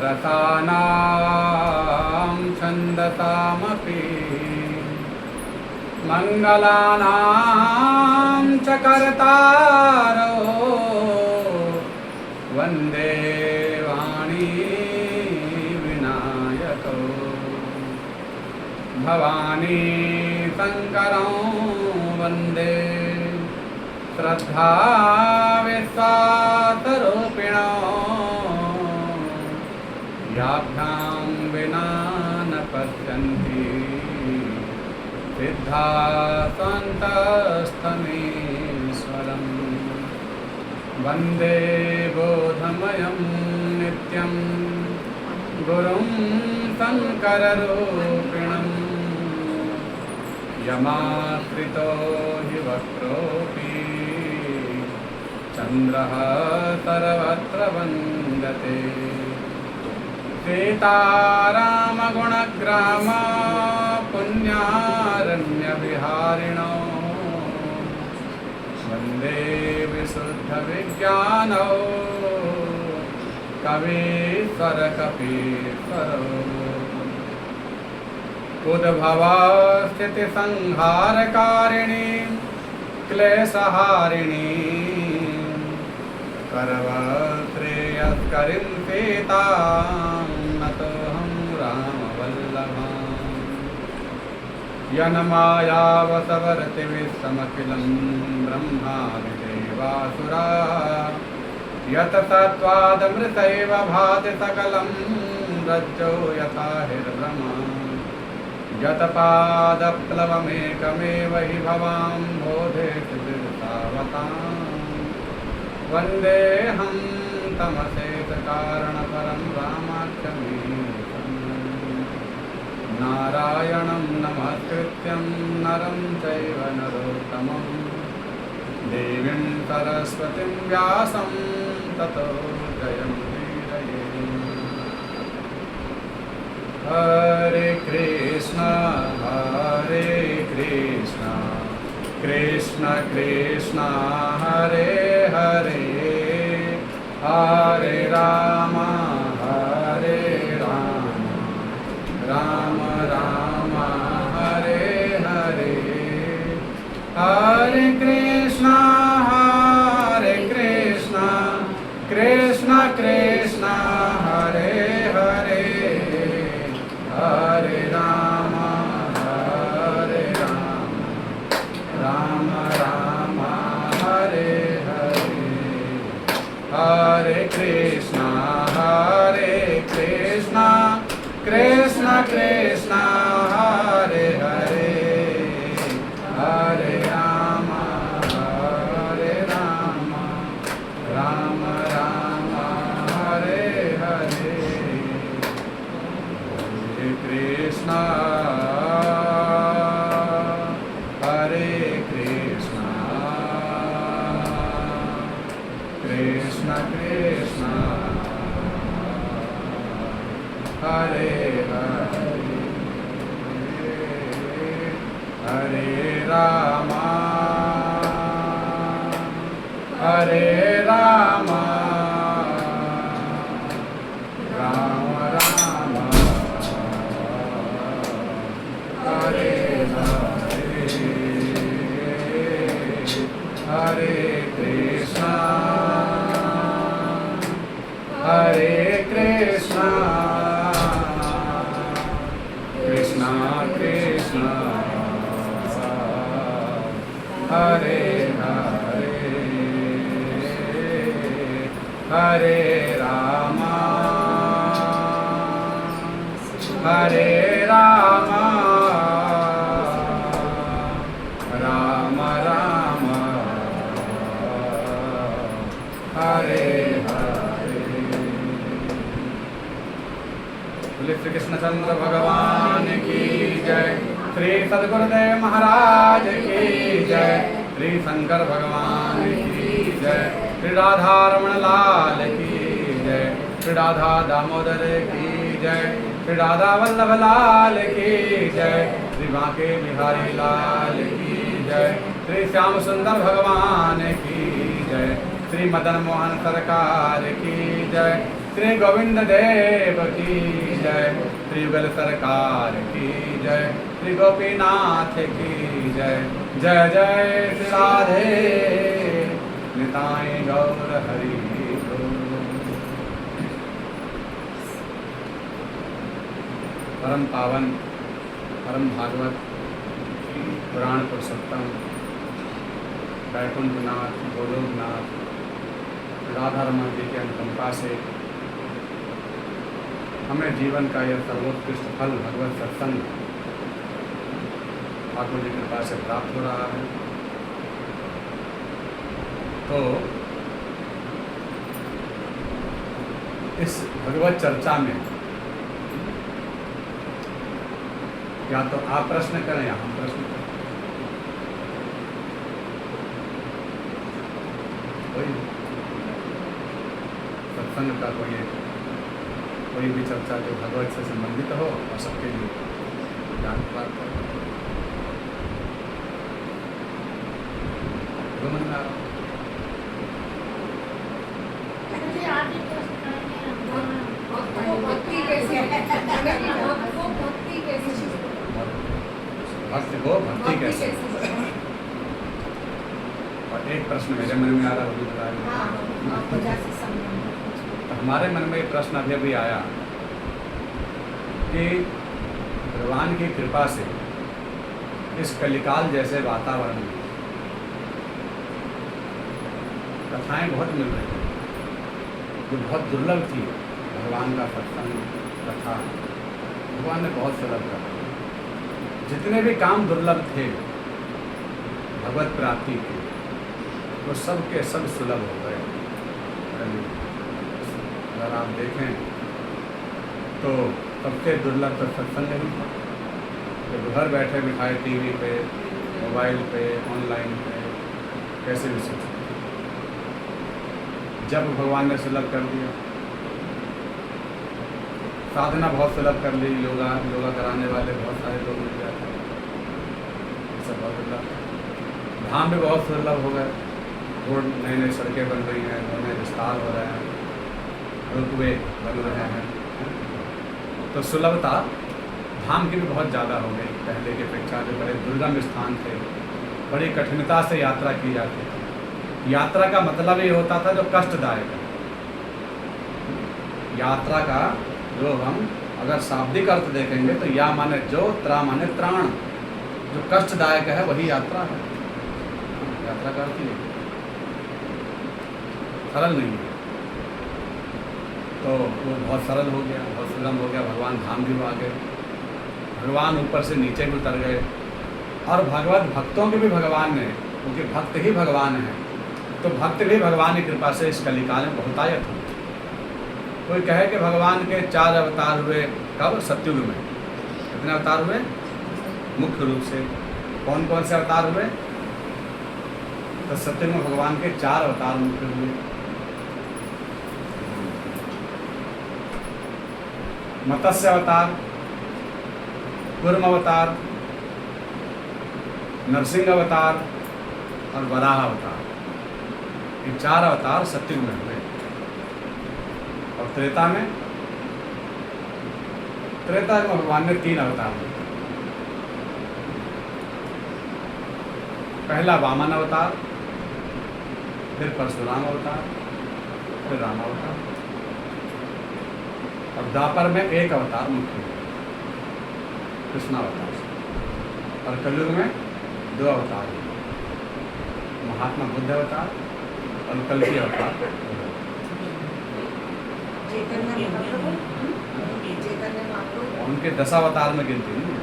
रसानां छन्दसामपि मङ्गलानां च कर्तारो वन्दे वाणी विनायको भवानी शङ्करं वन्दे श्रद्धा विश्वासरूपिणो याभ्यां विना न पश्यन्ति सिद्धान्तस्तमीश्वरं वन्दे बोधमयं नित्यं गुरुं शङ्कररूपिणं यमाश्रितो हि वक्रोऽपि चन्द्रः सर्वत्र वन्दते सीतारामगुणग्राम पुण्यारण्यविहारिणो वन्दे विशुद्धविज्ञानो कवीश्वरकपीश्वरो उद्भवस्थितिसंहारकारिणी क्लेशहारिणी सर्वश्रेयस्करीं सीतां नतोऽहं रामवल्लभां यन्मायावसवर्ति विश्वमखिलं ब्रह्मादिदेवासुरा यत्तत्त्वादमृतैव भाति सकलं रज्जो यथा हिर्भ्रमा यत्पादप्लवमेकमेव हि भवां बोधेषु विरतावताम् वन्देऽहं तमसेतकारणपरं रामाख्यमीशं नारायणं नमस्कृत्यं नरं चैव नरोत्तमं देवीं सरस्वतीं व्यासं ततो जयमुदीरये। हरे कृष्ण कृष्ण कृष्ण हरे हरे हरे राम राम राम हरे हरे हरे कृष्ण कृष्ण कृष्ण हरे हरे हरे राम राम राम हरे हरे हरे कृष्ण कृष्ण कृष्ण हरे हरे हरे राम राम राम हरे हरे हरे कृष्ण कृष्ण कृष्ण हरे हरे हरे राम राम राम हरे हरे कृष्ण कृष्ण कृष्ण हरे हरे हरे राम राम राम हरे हरे। बोले श्री कृष्णचंद्र भगवान की जय, श्री सद्गुरुदेव महाराज की जय, श्री शंकर भगवान की जय, श्री राधारमण लाल की जय, श्री राधा दामोदर की जय, श्री राधा वल्लभ लाल की जय, श्री बांके बिहारी लाल की जय, श्री श्याम सुंदर भगवान की जय। श्री मदन मोहन सरकार की जय, श्री गोविंद देव की जय, श्री युगल सरकार की जय, श्री गोपीनाथ की जय। जय जय श्री राधे निताई गौर हरि बोल। परम पावन परम भागवत पुराण पुरुषोत्तम वैकुंठनाथ गोलोकनाथ राधा रमन जी के अनुकंपा से हमें जीवन का यह सर्वोत्कृष्ट फल भगवत सत्संग ठाकुर जी की कृपा से प्राप्त हो रहा है। तो इस भगवत चर्चा में या तो आप प्रश्न करें या हम प्रश्न करें, कोई सत्संग का कोई भी चर्चा जो भगवत से संबंधित हो और सबके लिए ज्ञान प्राप्त हो। भक्ति को भक्ति कैसे? और एक प्रश्न मेरे मन में आ रहा है, तो हमारे मन में एक प्रश्न अभी अभी आया कि भगवान की कृपा से इस कलिकाल जैसे वातावरण में कथाएं बहुत मिल रही हैं जो बहुत दुर्लभ थी। भगवान का सत्संग कथा भगवान ने बहुत सुलभ करा। जितने भी काम दुर्लभ थे भगवत प्राप्ति के, वो सब के सब सुलभ हो गए। अगर आप देखें तो सबसे दुर्लभ तो सत्संग ही था। तो घर बैठे बिठाए टीवी पे, मोबाइल पे, ऑनलाइन पे, कैसे भी सोच, जब भगवान ने सुलभ कर दिया। साधना बहुत सुलभ कर ली, योगा कराने वाले बहुत सारे लोग मिल जाते हैं, सब बहुत दुर्लभ। धाम भी बहुत सुलभ हो गए, रोड नई नई सड़कें बन रही हैं, नए नए विस्तार हो रहे हैं, रोपवे बन रहे हैं, तो सुलभता धाम की भी बहुत ज़्यादा हो गई। पहले की अपेक्षा जो बड़े दुर्गम स्थान थे, बड़ी कठिनता से यात्रा की जाती थी। यात्रा का मतलब ये होता था जो कष्टदायक है। यात्रा का जो हम अगर शाब्दिक अर्थ देखेंगे तो या माने जो, त्रा माने त्राण, जो कष्टदायक है वही यात्रा है। यात्रा का अर्थ ही सरल नहीं है, तो वो बहुत सरल हो गया, बहुत सुगम हो गया। भगवान धाम भी आ गए, भगवान ऊपर से नीचे भी उतर गए, और भगवत भक्तों के भी भगवान ने, क्योंकि भक्त ही भगवान है, तो भक्त भी भगवान की कृपा से इस कलिकाल में बहुतायत हुए। कोई कहे कि भगवान के 4 अवतार हुए, कब? सतयुग में। कितने अवतार हुए? मुख्य रूप से कौन कौन से अवतार हुए? तो सतयुग में भगवान के 4 अवतार मुख्य हुए। मत्स्य अवतार, कूर्म अवतार, नरसिंह अवतार और वराह अवतार। ये 4 अवतार सतयुग में हुए। और त्रेता में भगवान ने 3 अवतार लिए। पहला वामन अवतार, फिर परशुराम अवतार, फिर राम अवतार, और द्वापर में 1 अवतार मुख्य, कृष्ण अवतार। और कलयुग में 2 अवतार, महात्मा बुद्ध अवतार और कल्कि अवतार। उनके 10 अवतार में गिनती नहीं,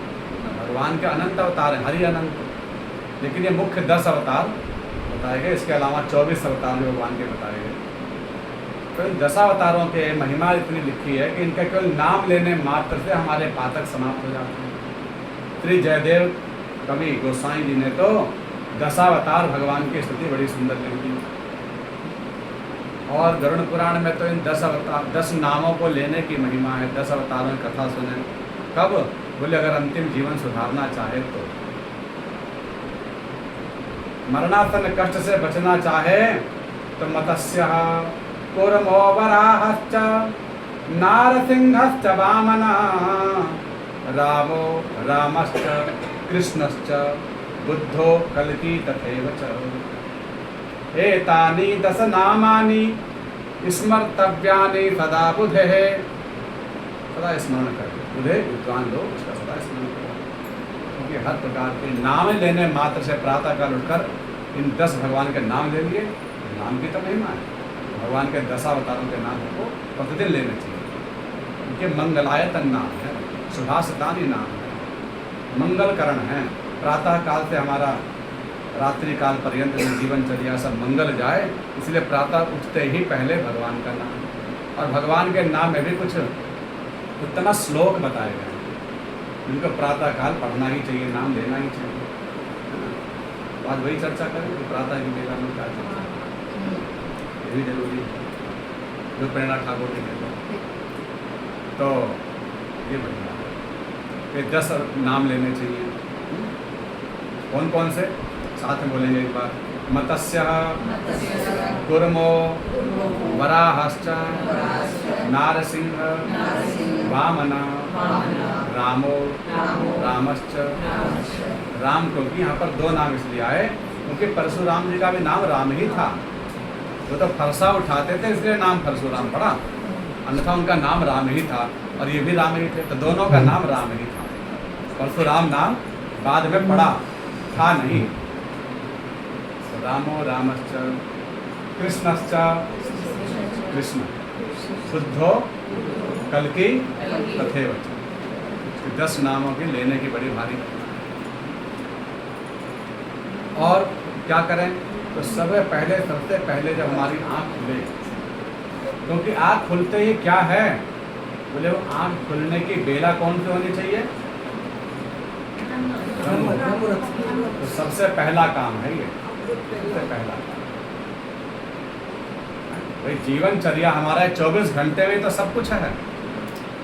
भगवान के अनंत अवतार हैं, हरि अनंत, लेकिन ये मुख्य 10 अवतार बताए गए। इसके अलावा 24 अवतार भी भगवान के बताए गए। तो इन 10 अवतारों के महिमा इतनी लिखी है कि इनका केवल नाम लेने मात्र से हमारे पातक समाप्त हो जाते हैं। श्री जयदेव कवि गोसाई जी ने तो 10 अवतार भगवान की स्तुति बड़ी सुंदर लिखी, और गरुड़ पुराण में तो इन 10 अवतार, 10 नामों को लेने की महिमा है। 10 अवतारों की कथा सुने। कब? बोले अगर अंतिम जीवन सुधारना चाहे तो, मरणासन कष्ट से बचना चाहे तो मत्स्यः कूर्मो वराहश्च नारसिंहश्च वामनः रामो रामश्च कृष्णश्च बुद्धो कल्की तथैव च। एतानि दश नामानि स्मर्तव्यानि सदा बुधे। सदा स्मरण करें, बुधे विद्वान लोग उसका सदा स्मरण करें, क्योंकि हर प्रकार के नाम लेने मात्र से प्रातः काल उठकर इन 10 भगवान के नाम ले लिए, नाम की तो महिमा है। भगवान के 10 अवतारों के नाम को प्रतिदिन लेने चाहिए, उनके मंगलायतन नाम है, शुभाशतानी नाम है, मंगलकरण है। प्रातः काल से हमारा रात्रि काल पर्यंत में जीवनचर्या सब मंगल जाए, इसलिए प्रातः उठते ही पहले भगवान का नाम। और भगवान के नाम में भी कुछ उतना श्लोक बताए गए हैं जिनको प्रातः काल पढ़ना ही चाहिए, नाम लेना ही चाहिए। तो आज वही चर्चा करें कि प्रातः की बेला में क्या चर्चा, ये भी जरूरी है, जो प्रेरणा ठाकुर जी कहते हैं। तो ये बढ़िया है कि 10 नाम लेने चाहिए। कौन कौन से साथ में बोलेंगे एक बार। मत्स्यः कूर्मो वराहश्च नारसिंह वामनः रामो रामश्च। राम क्योंकि यहाँ पर 2 नाम इसलिए आए क्योंकि परशुराम जी का भी नाम राम ही था। वो तो फरसा उठाते थे इसलिए नाम परशुराम पड़ा, अन्यथा उनका नाम राम ही था और ये भी राम ही थे, तो दोनों का नाम राम ही था। परशुराम नाम बाद में पड़ा था नहीं। रामो रामश्च कृष्णश्च कृष्ण बुद्धो कल्की तथैव च। 10 नामों की लेने की बड़ी भारी घटना। और क्या करें तो सबसे पहले जब हमारी आँख खुले, क्योंकि आँख खुलते ही क्या है बोले, वो आँख खुलने की बेला कौन सी होनी चाहिए? तो सबसे पहला काम है ये, सबसे पहला भाई जीवनचर्या हमारा 24 घंटे में तो सब कुछ है।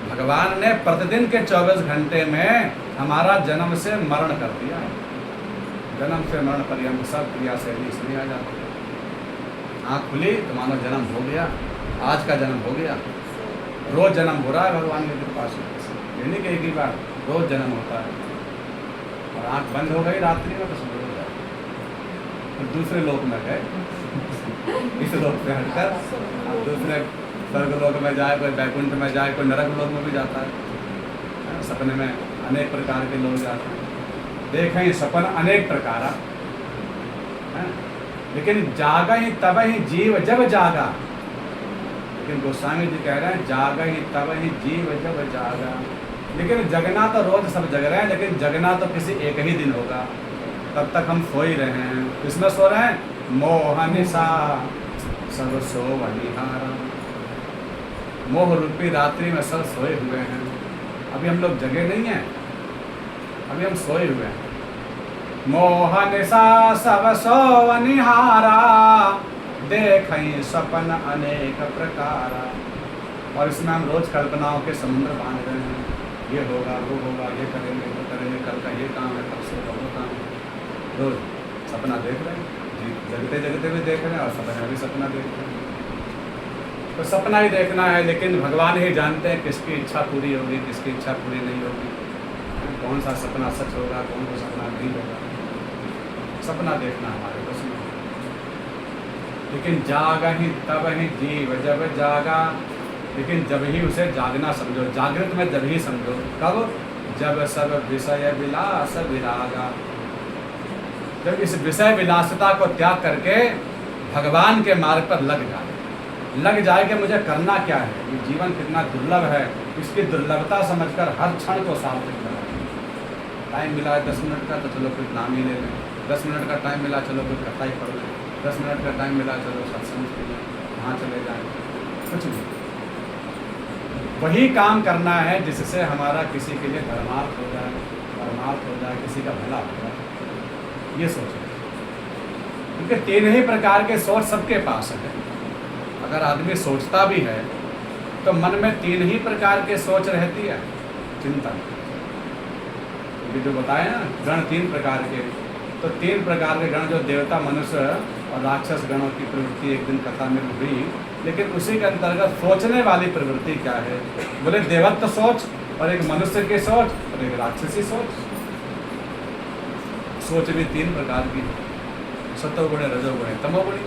भगवान ने प्रतिदिन के 24 घंटे में हमारा जन्म से मरण कर दिया है। जन्म से मरण पर्यंत सब क्रिया शैली इसलिए आ जाती है। आँख खुली तो मानो जन्म हो गया, आज का जन्म हो गया। रोज जन्म हो रहा है भगवान के कृपा से, ये नहीं कि एक ही बार, रोज जन्म होता है। और आँख बंद हो गई रात्रि में तो सब हो जाए, फिर दूसरे लोक में गए, इस लोक से हटकर अब दूसरे स्वर्ग लोक में जाए, कोई बैकुंठ में जाए, कोई नरक लोक में भी जाता है। सपने में अनेक प्रकार के लोग जाते हैं, देखें सपन अनेक प्रकार है, लेकिन जागा ही तब ही जीव जब जागा। लेकिन गोस्वामी जी कह रहे हैं जागा ही तब ही जीव जब जागा। लेकिन जगना तो रोज सब जग रहे हैं, लेकिन जगना तो किसी एक ही दिन होगा। तब तक हम सो ही रहे हैं। किसमें सो रहे हैं? मोह निशा सब सो वनिहारा। मोह रूपी रात्रि में सब सोए हुए हैं। अभी हम लोग जगे नहीं हैं, अभी हम सोए हुए हैं। मोह निशा सब सो वनिहारा, देखई सपन अनेक प्रकार। और इसमें हम रोज कल्पनाओं के समुद्र बांध रहे हैं, ये होगा वो होगा, ये करेंगे वो करेंगे, कल का ये काम है, परसों का वो काम है। रोज सपना देख रहे हैं, जगते जगते भी देख रहे हैं और सपने में भी सपना देख रहे हैं। तो सपना ही देखना है, लेकिन भगवान ही जानते हैं किसकी इच्छा पूरी होगी, किसकी इच्छा पूरी नहीं होगी, कौन सा सपना सच होगा, कौन सा सपना नहीं होगा। सपना देखना हमारे बस में। लेकिन जागा ही तब ही जीव जब जागा। लेकिन जब ही उसे जागना समझो, जागृत में जब ही समझो। कब? जब सब विषय विलास विरागा। जब इस विषय विलासता को त्याग करके भगवान के मार्ग पर लग जाए कि मुझे करना क्या है, ये जीवन कितना दुर्लभ है, इसकी दुर्लभता समझकर हर क्षण को सार्थक बनाए। टाइम मिला है 10 मिनट का तो चलो कुछ नाम ही ले लें, 10 मिनट का टाइम मिला चलो कुछ कथा ही पढ़ लें, 10 मिनट का टाइम मिला चलो सत्संग के लिए वहाँ चले जाएँ, कुछ नहीं। वही काम करना है जिससे हमारा किसी के लिए धर्मार्थ हो जाए, परमार्थ हो जाए, किसी का भला हो जाए, ये सोचें। क्योंकि 3 ही प्रकार के सोच सबके पास है। अगर आदमी सोचता भी है तो मन में 3 ही प्रकार के सोच रहती है। चिंतन, ये जो बताए ना गण 3 प्रकार के, तो 3 प्रकार के गण जो देवता मनुष्य और राक्षस गणों की प्रवृत्ति एक दिन कथा में हुई, लेकिन उसी के अंतर्गत सोचने वाली प्रवृत्ति क्या है? बोले देवत्व सोच, और एक मनुष्य की सोच, और एक राक्षसी सोच। सोच भी 3 प्रकार की, सतोगुणी, रजोगुणी, तमोगुणी।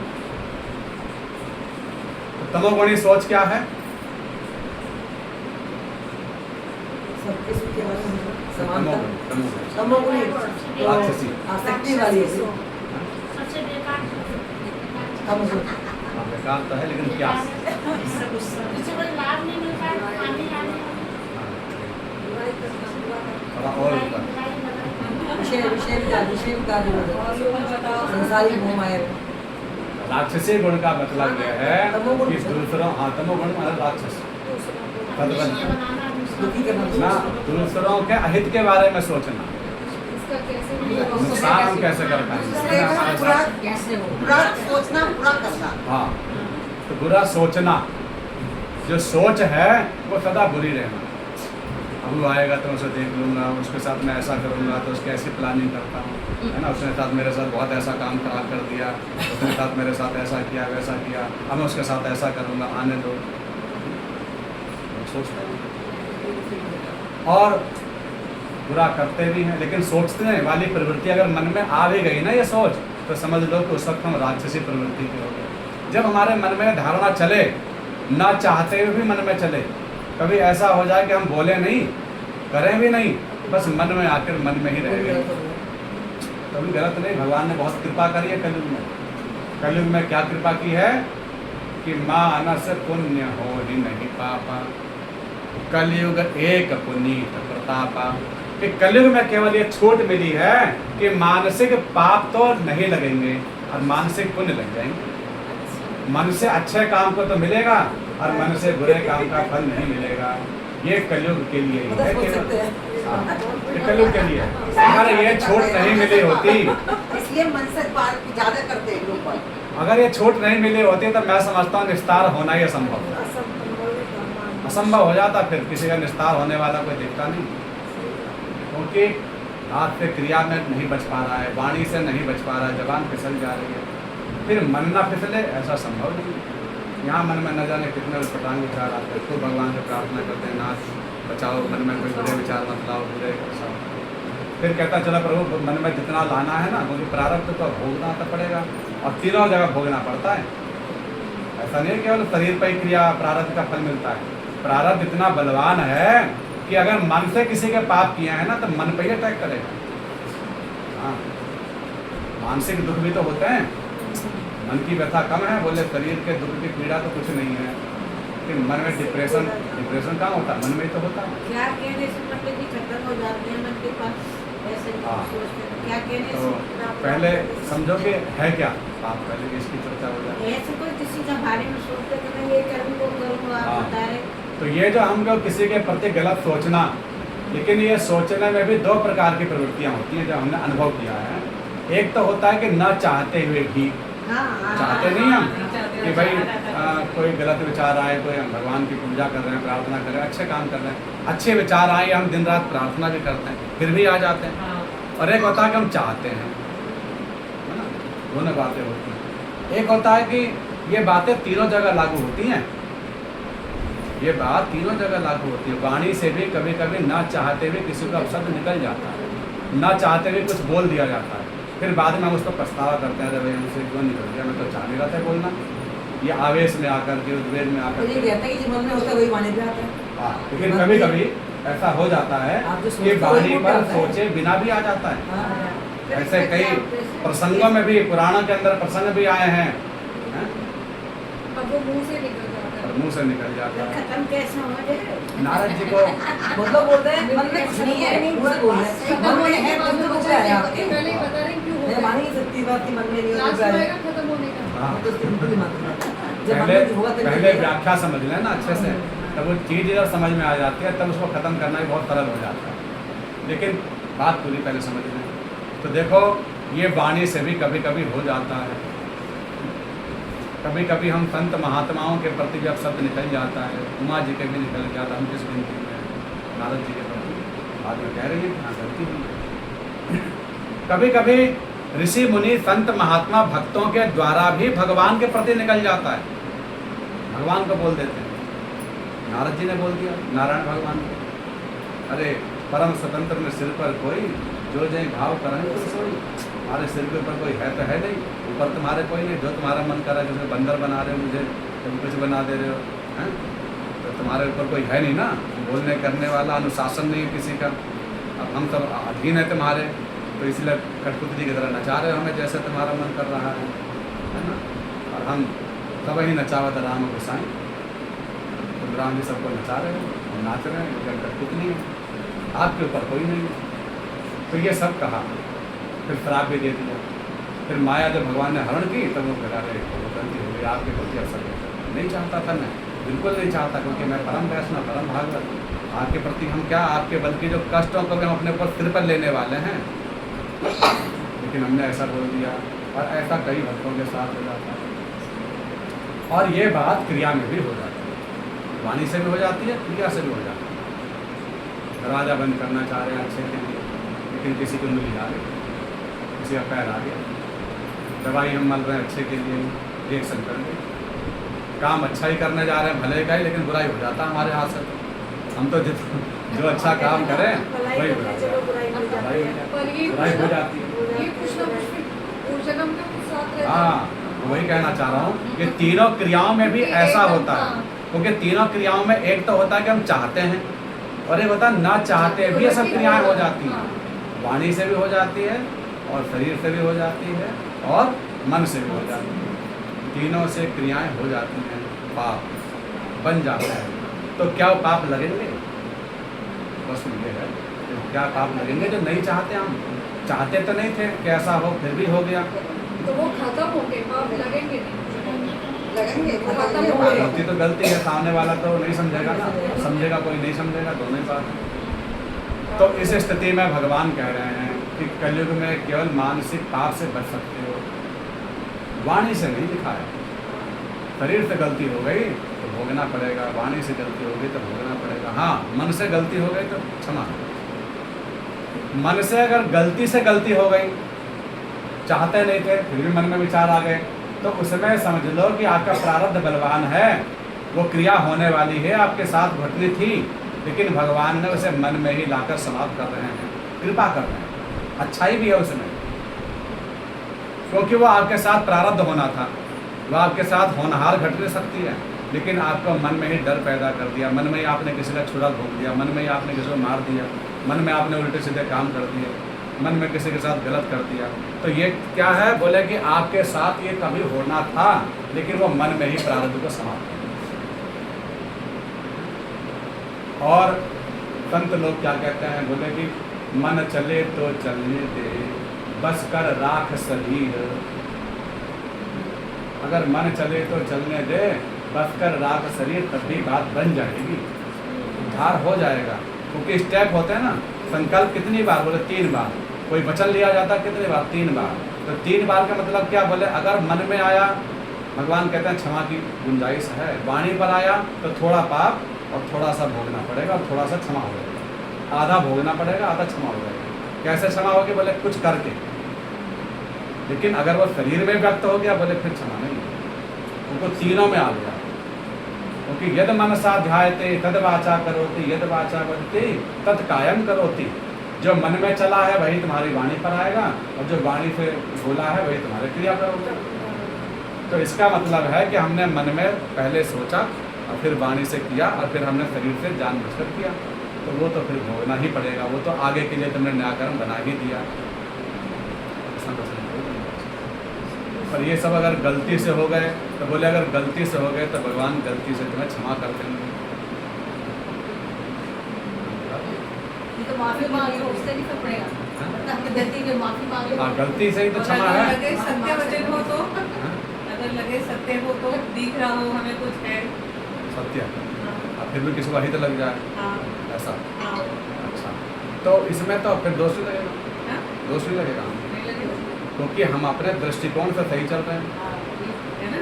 तो तमोगुणी सोच क्या है? राक्षसी, आसक्ति वाली है। बेकार तो है, लेकिन क्या? थोड़ा और ऊपर। संसारी मोह माया। राक्षसी गुण का मतलब यह है कि दूसरों, हाँ, तमोगुण मतलब राक्षस, ना दूसरों के अहित के बारे में सोचना, नुकसान हम कैसे कर पाएंगे, बुरा सोचना, बुरा करना। हाँ, तो बुरा सोचना, जो सोच है वो सदा बुरी रहना। अब वो आएगा तो उसे देख लूँगा, उसके साथ मैं ऐसा करूँगा, तो उसकी ऐसी प्लानिंग करता हूँ, है ना। उसने साथ मेरे साथ बहुत ऐसा काम खराब कर दिया, उसने साथ मेरे साथ ऐसा किया, वैसा किया, अब मैं उसके साथ ऐसा करूँगा, आने दो, सोचते हैं। और बुरा करते भी हैं, लेकिन सोचने वाली प्रवृत्ति अगर मन में आ भी गई ना ये सोच, तो समझ लो कि उस वक्त हम राक्षसी प्रवृत्ति के हो गए। जब हमारे मन में धारणा चले, ना चाहते हुए भी मन में चले, कभी ऐसा हो जाए कि हम बोले नहीं, करें भी नहीं, बस मन में आकर मन में ही रह गए, कभी गलत नहीं। भगवान ने बहुत कृपा करी है कलयुग में। कलयुग में क्या कृपा की है कि मानस पुण्य हो ही नहीं पापा, कलयुग एक पुनीत प्रतापा। कि कलयुग में केवल ये छूट मिली है कि मानसिक पाप तो नहीं लगेंगे और मानसिक पुण्य लग जाएंगे। मन से अच्छे काम को तो मिलेगा और मन से बुरे काम का फल नहीं मिलेगा। ये कलयुग के लिए ही है केवल, ये कलयुग के लिए। अगर ये छूट नहीं मिली होती, इसलिए मन से बात ज्यादा करते हैं लोग। अगर ये छूट नहीं मिली होती तो मैं समझता हूँ निस्तार होना ही असंभव, असंभव हो जाता। फिर किसी का निस्तार होने वाला कोई दिखता नहीं, क्योंकि हाथ से क्रिया में नहीं बच पा रहा है, वाणी से नहीं बच पा रहा है, जबान फिसल जा रही है, फिर मन ना फिसले, ऐसा संभव नहीं। यहाँ मन में न जाने कितने उटपटांग विचार आते हैं। तो भगवान से प्रार्थना करते हैं, नाथ बचाओ, मन में कोई बुरे विचार मत लाओ, बुरे ऐसा। फिर कहता चला प्रभु मन में जितना लाना है ना, क्योंकि प्रारब्ध तो भोगना तो पड़ेगा, और तीनों जगह भोगना पड़ता है। ऐसा नहीं केवल शरीर पर ही क्रिया प्रारब्ध का फल मिलता है। प्रारब्ध इतना बलवान है कि अगर मन से किसी के पाप किए हैं ना, तो मन पर ही अटैक करेगा। हाँ, मानसिक दुख भी तो होते हैं, मन की व्यथा कम है, बोले शरीर के दुख की पीड़ा तो कुछ नहीं है, लेकिन मन में डिप्रेशन कहाँ होता है, मन में ही तो होता है। क्या कहने से मतलब कि खत्म हो जाते हैं मन के पास, ऐसे सोचते हैं क्या कहने तो से। पहले समझो कि है क्या आप, पहले इसकी चर्चा हो जाए। ऐसे कोई किसी के बारे में सोचते कि मैं ये करूँ वो करूँ, आप बता रहे। तो ये जो हम लोग किसी के प्रति गलत सोचना, लेकिन ये सोचने में भी 2 प्रकार की प्रवृत्तियाँ होती हैं जो हमने अनुभव किया है। एक तो होता है कि न चाहते हुए भी, चाहते नहीं हम कि भाई कोई गलत विचार आए, कोई हम भगवान की पूजा कर रहे हैं, प्रार्थना कर रहे हैं, अच्छे काम कर रहे हैं, अच्छे विचार आए, हम दिन रात प्रार्थना भी करते हैं, फिर भी आ जाते हैं। और एक होता है कि हम चाहते हैं, है ना, दोनों बातें होती हैं। एक होता है कि ये बातें तीनों जगह लागू होती हैं, ये बात तीनों जगह लागू होती है। वाणी से भी कभी कभी ना चाहते हुए किसी का शब्द निकल जाता है, ना चाहते हुए कुछ बोल दिया जाता है, फिर बाद में हम उसको पछतावा करते हैं, अरे भाई हमसे क्यों निकल गया, मैं तो चाह नहीं रहा था बोलना। ये आवेश में आकर के, उद्वेग में आकर के, हाँ, लेकिन कभी कभी ऐसा हो जाता है कि वाणी पर सोचे बिना भी आ जाता है। ऐसे कई प्रसंगों में भी, पुराणों के अंदर प्रसंग भी आए हैं, मुंह से निकल जाता है। खत्म कैसे हो जाए? नारद जी को मतलब बोलते हैं मन में कुछ नहीं है, मुंह से बोल रहे हैं मन में है, मन में कुछ है आपके। पहले बता रहे क्यों हो मैं मान ही सकती बात कि मन में नहीं है, लास्ट आएगा खत्म होने का। हाँ, तो सिंपल ही मतलब जब मन पहले में होगा तो पहले व्याख्या समझ लें ना अच्छे से, तब वो चीज़ जब समझ में आ जाती है तब उसको ख़त्म करना भी बहुत सरल हो जाता है। लेकिन बात पूरी पहले समझ लें। तो देखो ये वाणी से भी कभी कभी हो जाता है, कभी कभी हम संत महात्माओं के प्रति जब शब्द निकल जाता है, उमा जी के भी निकल जाता, हम जिस गिनती में नारद जी के प्रति बाद में कह रही है हाँ गलती हुई। कभी कभी ऋषि मुनि संत महात्मा भक्तों के द्वारा भी भगवान के प्रति निकल जाता है, भगवान को बोल देते हैं। नारद जी ने बोल दिया नारायण भगवान को, अरे परम स्वतंत्र में सिर पर कोई, जो जय भाव करें तो सोई। हमारे सिर के ऊपर कोई है तो है नहीं, ऊपर तुम्हारे कोई नहीं, जो तुम्हारा मन कर रहा है, जैसे बंदर बना रहे हो मुझे, तुम कुछ बना दे रहे हो हैं, तो तुम्हारे ऊपर कोई है नहीं ना बोलने करने वाला, अनुशासन नहीं है किसी का। अब हम सब अधीन है तुम्हारे, तो इसलिए कठपुतली की तरह नचा रहे हो हमें जैसे तुम्हारा मन कर रहा है ना। और हम सब ही नचावत राम गोसाई, तुम राम जी सबको नचा रहे हो, हम नाच रहे हैं, लेकिन कठपुतली है, आपके ऊपर कोई नहीं है। तो ये सब कहा, फिर श्राप भी दे दिया। फिर माया जब भगवान ने हरण की तब वो कहा रहे गलती हो गई, आपके प्रति असर नहीं चाहता था मैं, बिल्कुल नहीं चाहता, क्योंकि मैं परम वैष्णव परम भागवत, आपके प्रति हम क्या, आपके बल्कि जो कष्टों को भी हम अपने ऊपर सिर पर लेने वाले हैं, लेकिन हमने ऐसा बोल दिया। और ऐसा कई भक्तों के साथ हो जाता है। और ये बात क्रिया में भी हो जाती है, वाणी से भी हो जाती है, क्रिया से भी हो जाती है। दरवाजा बंद करना चाह रहे हैं अच्छे के लिए, लेकिन किसी की उंगली आ गई, किसी का पैर आ गया, दवाई हम मल रहे हैं अच्छे के लिए, रिएक्शन कर गए, काम अच्छा ही करने जा रहे हैं भले का ही, लेकिन बुराई हो जाता है हमारे हाथ से। हम तो जो अच्छा काम करें वही हो जाता है, पर ये बुराई हो जाती है। ये कुछ ना कुछ ऊर्जा का साथ रहता है। हाँ, वही कहना चाह रहा हूँ कि तीनों क्रियाओं में भी ऐसा होता है, क्योंकि तीनों क्रियाओं में एक तो होता है कि हम चाहते हैं, और एक होता है ना चाहते भी ये सब क्रियाएं हो जाती हैं। वाणी से भी हो जाती है, और शरीर से भी हो जाती है, और मन से भी हो जाती है। तीनों से क्रियाएं हो जाती हैं, पाप बन जाता है। तो क्या वो पाप लगेंगे? प्रश्न ये है, तो क्या पाप लगेंगे जो नहीं चाहते? हम चाहते तो नहीं थे कि ऐसा हो, फिर भी हो गया, तो वो खत्म हो गए, पाप लगेंगे नहीं, लगेंगे खत्म हो गए। गलती तो गलती है, सामने वाला तो नहीं समझेगा ना, समझेगा कोई नहीं समझेगा, दोनों ही बात है। तो इस स्थिति में भगवान कह रहे हैं कि कलयुग में केवल मानसिक पाप से बच सकते हो, वाणी से नहीं लिखा है। शरीर से गलती हो गई तो भोगना पड़ेगा, वाणी से गलती हो गई तो भोगना पड़ेगा। हाँ, मन से गलती हो गई तो क्षमा। मन से अगर गलती से गलती हो गई, चाहते नहीं थे फिर भी मन में विचार आ गए, तो उसमें समझ लो कि आपका प्रारब्ध बलवान है, वो क्रिया होने वाली है, आपके साथ घटनी थी, लेकिन भगवान ने उसे मन में ही लाकर समाप्त कर रहे हैं, कृपा कर रहे हैं। अच्छाई भी है उसमें, क्योंकि वो आपके साथ प्रारब्ध होना था, वो आपके साथ होनहार घट नहीं सकती है, लेकिन आपको मन में ही डर पैदा कर दिया, मन में ही आपने किसी का छुरा घोंप दिया, मन में ही आपने किसी को मार दिया, मन में आपने उल्टे सीधे काम कर दिए, मन में किसी के साथ गलत कर दिया। तो ये क्या है? बोले कि आपके साथ ये कभी होना था, लेकिन वो मन में ही प्रारब्ध को समाप्त कर दिया। और संत लोग क्या कहते हैं? बोले कि मन चले तो चलने दे, बस कर राख शरीर। अगर मन चले तो चलने दे, बस कर राख शरीर, तब भी बात बन जाएगी, उद्धार हो जाएगा। क्योंकि स्टेप होते हैं ना, संकल्प कितनी बार? बोले 3 बार। कोई वचन लिया जाता है कितनी बार? 3 बार। तो 3 बार का मतलब क्या? बोले अगर मन में आया, भगवान कहते हैं क्षमा की गुंजाइश है, वाणी पर आया तो थोड़ा पाप और थोड़ा सा भोगना पड़ेगा, और थोड़ा सा क्षमा हो जाएगा। आधा भोगना पड़ेगा, आधा क्षमा हो जाएगा। कैसे क्षमा होगी? बोले कुछ करके। लेकिन अगर वो शरीर में व्यक्त हो गया, बोले फिर क्षमा नहीं, उनको तीनों में आ गया। क्योंकि यद मनसा ध्यायते तद वाचा करोति, यद वाचा वदते तद कायम करोति। जो मन में चला है वही तुम्हारी वाणी पर आएगा, और जो वाणी से बोला है वही तुम्हारे क्रिया करोगे। तो इसका मतलब है कि हमने मन में पहले सोचा और फिर वाणी से किया, और फिर हमने शरीर से जानबूझकर किया, तो वो तो फिर भोगना ही पड़ेगा। वो तो आगे के लिए तुमने न्यायकर्म बना ही दिया। पर ये सब अगर गलती से हो गए, तो बोले अगर गलती से हो गए तो भगवान गलती से तुम्हें क्षमा कर देंगे। ये तो माफी मांगे, उससे नहीं कर पड़ेगा, मतलब गलती के माफी मांगे। हाँ, गलती से ही तो क्षमा है। लगे सत्य वचन हो तो, हाँ? अगर लगे सत्य हो तो, दिख रहा हो हमें कुछ है, सत्य, अब फिर भी किसी को वही तो लग जाए हाँ, ऐसा। हाँ, अच्छा, तो इसमें तो फिर दोष भी लगेगा, हाँ, दोष भी लगेगा, नहीं लगेगा, क्योंकि हम अपने दृष्टिकोण से सही चल रहे हैं। है ना?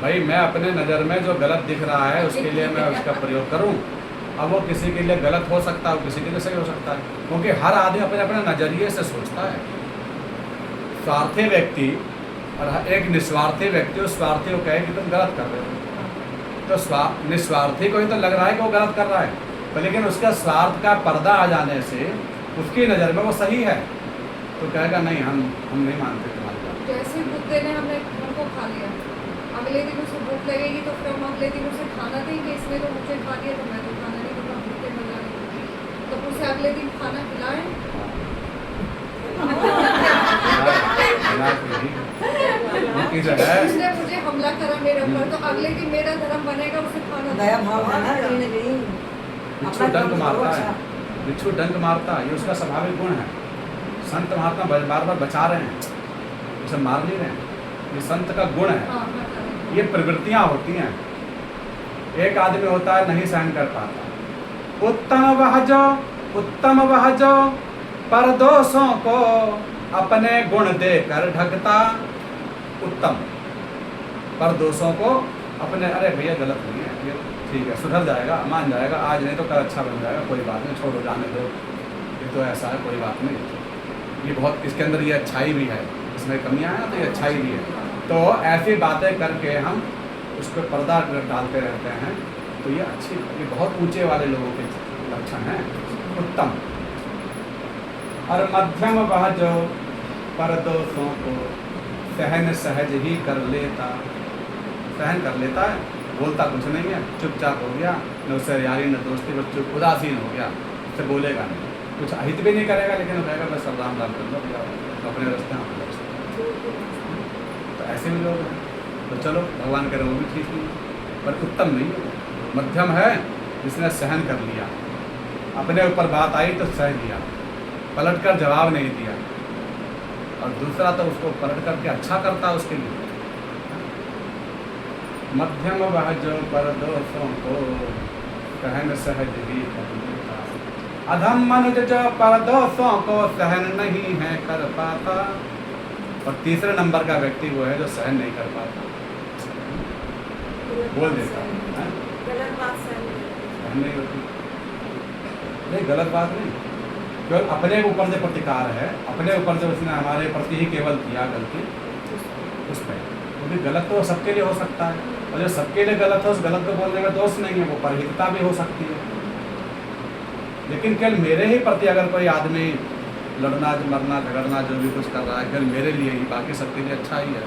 भाई मैं अपने नज़र में जो गलत दिख रहा है उसके लिए मैं उसका प्रयोग करूं। अब वो किसी के लिए गलत हो सकता है, किसी के लिए सही हो सकता है, क्योंकि हर आदमी अपने अपने नज़रिए से सोचता है। स्वार्थी व्यक्ति और एक निस्वार्थी व्यक्ति उस स्वार्थी को कहे कि तुम गलत कर रहे हो, तो निस्वार्थी को ही तो लग रहा है कि वो गलत कर रहा है, तो लेकिन उसका स्वार्थ का पर्दा आ जाने से उसकी नज़र में वो सही है, तो कहेगा नहीं हम नहीं मानते तुम्हारी बात। जैसे बुद्धे ने हमको खा लिया, अगले दिन उसे भूख लगेगी तो फिर हम अगले दिन उसे खाना देंगे, इसने तो मुझे खा लिया तो मैं तो खाना नहीं दूंगा, भूखे मर जाएंगे, तो उसे अगले दिन खाना खिलाएं। उसने मुझे हमला करा मेरे ऊपर, तो अगले दिन मेरा धर्म बनेगा उसे खाना दया भाव है ना कहीं ना कहीं। बिच्छू डंक मारता है, बिच्छू डंक मारता है, ये उसका स्वाभाविक गुण है। संत महात्मा बार बार बचा रहे हैं, उसे मार नहीं रहे हैं, ये संत का गुण है। ये प्रवृत्तियां होती हैं। एक आदमी होता है नहीं सहन कर पाता, उत्तम वह जो पर दोषों को अपने गुण देकर ढकता। उत्तम पर दोषों को अपने, अरे भैया गलत नहीं है, ये ठीक है, सुधर जाएगा, मान जाएगा, आज नहीं तो कल अच्छा बन जाएगा, कोई बात नहीं, छोड़ो जाने दो, ये तो ऐसा है, कोई बात नहीं, ये बहुत, इसके अंदर ये अच्छाई भी है, इसमें कमियां हैं तो ये अच्छाई भी है। तो ऐसी बातें करके हम उस पर पर्दा डालते रहते हैं, तो ये अच्छी, ये बहुत ऊंचे वाले लोगों के लक्षण हैं। उत्तम और मध्यम वह जो पर दोषों को सहन सहज ही कर लेता, सहन कर लेता है, बोलता कुछ नहीं है, चुपचाप हो गया, न उससे यारी न दोस्ती, बस चुप उदासीन हो गया, उससे बोलेगा नहीं, कुछ अहित भी नहीं करेगा, लेकिन कहेगा बस सब राम राम कर लो भैया, अपने रास्ते हम अपने रास्ते। तो ऐसे भी लोग हैं, तो चलो भगवान करे वो भी ठीक नहीं, पर उत्तम नहीं है, मध्यम है, जिसने सहन कर लिया, अपने ऊपर बात आई तो सह लिया, पलट कर जवाब नहीं दिया, और दूसरा तो उसको पलट करके अच्छा करता उसके लिए। मध्यम वह जो पर दोषों को सहन सहज ही कर लेता, अधम मनुज जो पर दोषों को सहन नहीं है कर पाता। और तीसरे नंबर का व्यक्ति वो है जो सहन नहीं कर पाता, बोल देता है, गलत बात सहन नहीं होती, नहीं गलत बात नहीं, केवल अपने ऊपर जो प्रतिकार है, अपने ऊपर जो उसने हमारे प्रति ही केवल किया गलती, उस पर, क्योंकि गलत तो सबके लिए हो सकता है, और जो सबके लिए गलत है उस गलत को बोलने में दोष नहीं है, वो परहितता भी हो सकती है। लेकिन केवल मेरे ही प्रति अगर कोई आदमी लड़ना मरना झगड़ना जो भी कुछ कर रहा है केवल मेरे लिए ही, बाकी सबके लिए अच्छा ही है,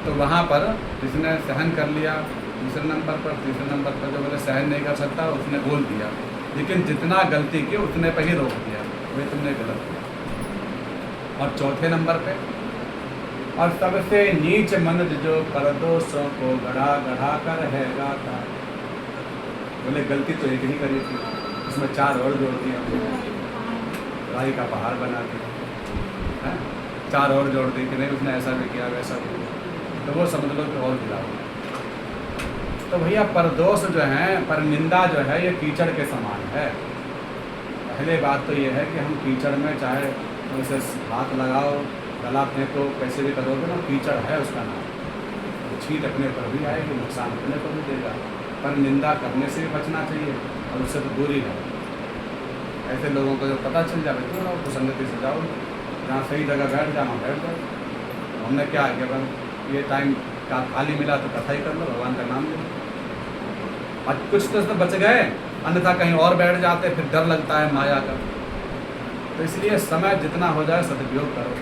तो वहाँ पर जिसने सहन कर लिया, दूसरे नंबर पर, तीसरे नंबर पर जो बोले सहन नहीं कर सकता उसने बोल दिया, लेकिन जितना गलती की उतने पर ही रोक दिया, वे तुमने गलत किया। और चौथे नंबर पे, और सबसे नीच मनुज जो पर दोषों को गढ़ा गढ़ा कर है गाता। बोले गलती तो एक ही करी थी, उसमें 4 और जोड़ दिया, राई का पहाड़ बना दिया, 4 और जोड़ दी कि नहीं उसने ऐसा भी किया वैसा भी किया, तो वो समझ लो कि और गिरा हुआ। तो भैया परदोष जो है, पर निंदा जो है, ये कीचड़ के समान है। पहले बात तो ये है कि हम कीचड़ में चाहे उसे हाथ लगाओ, गला फेंको, कैसे भी करोगे ना, कीचड़ है उसका नाम, तो छींट अपने पर भी आएगी, नुकसान अपने पर भी देगा, पर निंदा करने से भी बचना चाहिए और उससे तो दूर ही रहो। ऐसे लोगों को जो पता चल जाए तो रहो, कुसंगति से जाओ, जहाँ सही जगह बैठ जाओ बैठ जाओ। हमने क्या है कि ये टाइम का खाली मिला तो कथा ही कर लो, भगवान का नाम लो, और कुछ तो बच गए, अन्यथा कहीं और बैठ जाते, फिर डर लगता है माया का। तो इसलिए समय जितना हो जाए सदुपयोग करो,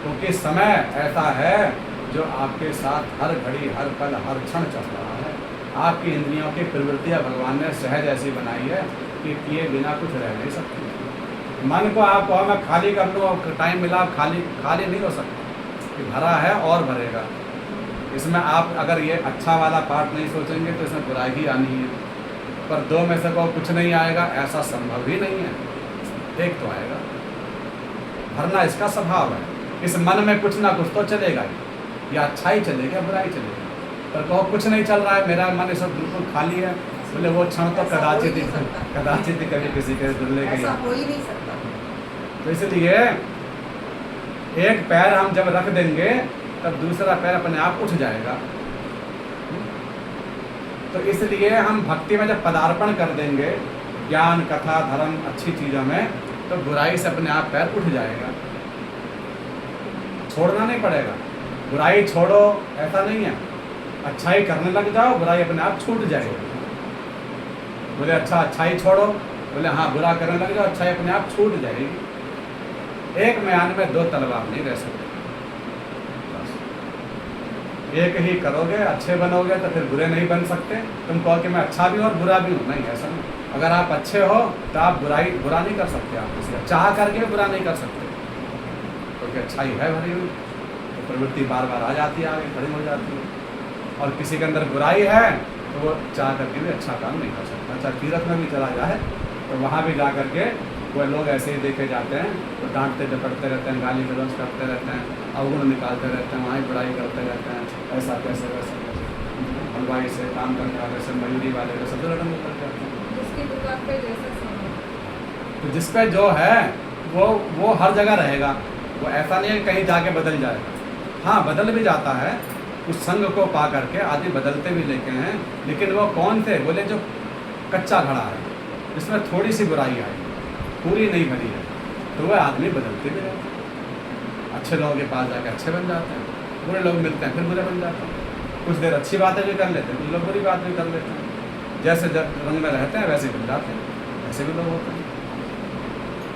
क्योंकि समय ऐसा है जो आपके साथ हर घड़ी हर पल हर क्षण चल रहा है। आपकी इंद्रियों की प्रवृत्तियाँ भगवान ने सहज ऐसी बनाई है कि किए बिना कुछ रह नहीं सकती। मन को आप कहो मैं खाली कर लूँ और टाइम मिला, खाली खाली नहीं हो सकता, कि भरा है और भरेगा। इसमें आप अगर ये अच्छा वाला पार्ट नहीं सोचेंगे तो इसमें बुराई ही आनी है, पर 2 में से को कुछ नहीं आएगा ऐसा संभव ही नहीं है, एक तो आएगा। भरना इसका स्वभाव है, इस मन में कुछ ना कुछ तो चलेगा ही, या अच्छा ही चलेगा बुराई चलेगा। पर कहो कुछ नहीं चल रहा है, मेरा मन इस वक्त बिल्कुल खाली है, बोले वो क्षण तो कदाचित ही कभी किसी के दुल्ले के ऐसा हो ही नहीं सकता। तो इसलिए एक पैर हम जब रख देंगे तब दूसरा पैर अपने आप उठ जाएगा। तो इसलिए हम भक्ति में जब पदार्पण कर देंगे, ज्ञान कथा धर्म अच्छी चीज़ों में, तो बुराई से अपने आप पैर उठ जाएगा। छोड़ना नहीं पड़ेगा। बुराई छोड़ो ऐसा नहीं है, अच्छाई करने लग जाओ, बुराई अपने आप छूट जाएगी। बोले अच्छा अच्छाई छोड़ो, बोले हाँ बुरा करने लग जाओ, अच्छाई अपने आप छूट जाएगी। एक म्यान में दो तलवार नहीं रह सकते। बस एक ही करोगे, अच्छे बनोगे तो फिर बुरे नहीं बन सकते। तुम कहो कि मैं अच्छा भी हूँ और बुरा भी हूँ, नहीं ऐसा नहीं। अगर आप अच्छे हो तो आप बुरा नहीं कर सकते, आप किसी का चाह करके बुरा नहीं कर सकते, क्योंकि अच्छाई है भरी हुई, तो प्रवृत्ति बार बार आ जाती है, आगे खड़ी हो जाती है। और किसी के अंदर बुराई है तो वो चाह करके भी अच्छा काम नहीं कर सकता। चाहे तीर्थ में भी चला जाए तो वहाँ भी जा करके वो लोग ऐसे ही देखे जाते हैं, तो डांटते डपटते रहते हैं, गाली गलौज करते रहते हैं, अवगुण निकालते रहते हैं, वहाँ ही बुराई करते रहते हैं, ऐसा कैसे वैसा कैसे, हलवाई से, काम करने वाले से, मजदूरी वाले से, सब लड़न कर जाते हैं। जिसकी दुकान पे जैसा सामान, तो जिस पे जो है वो हर जगह रहेगा, वो ऐसा नहीं है कहीं जाके बदल जाएगा। हाँ बदल भी जाता है, उस संग को पा करके आदमी बदलते भी लेके हैं, लेकिन वो कौन थे? बोले जो कच्चा घड़ा है, जिसमें थोड़ी सी बुराई आई, पूरी नहीं भरी है, तो वह आदमी बदलते भी रहते हैं। अच्छे लोगों के पास जाके अच्छे बन जाते हैं, बुरे लोग मिलते हैं फिर बुरे बन जाते हैं। कुछ देर अच्छी बातें भी कर लेते हैं, कुछ लोग बुरी बात भी कर लेते हैं। जैसे जब रंग में रहते हैं वैसे ही बन जाते हैं, ऐसे भी लोग होते हैं।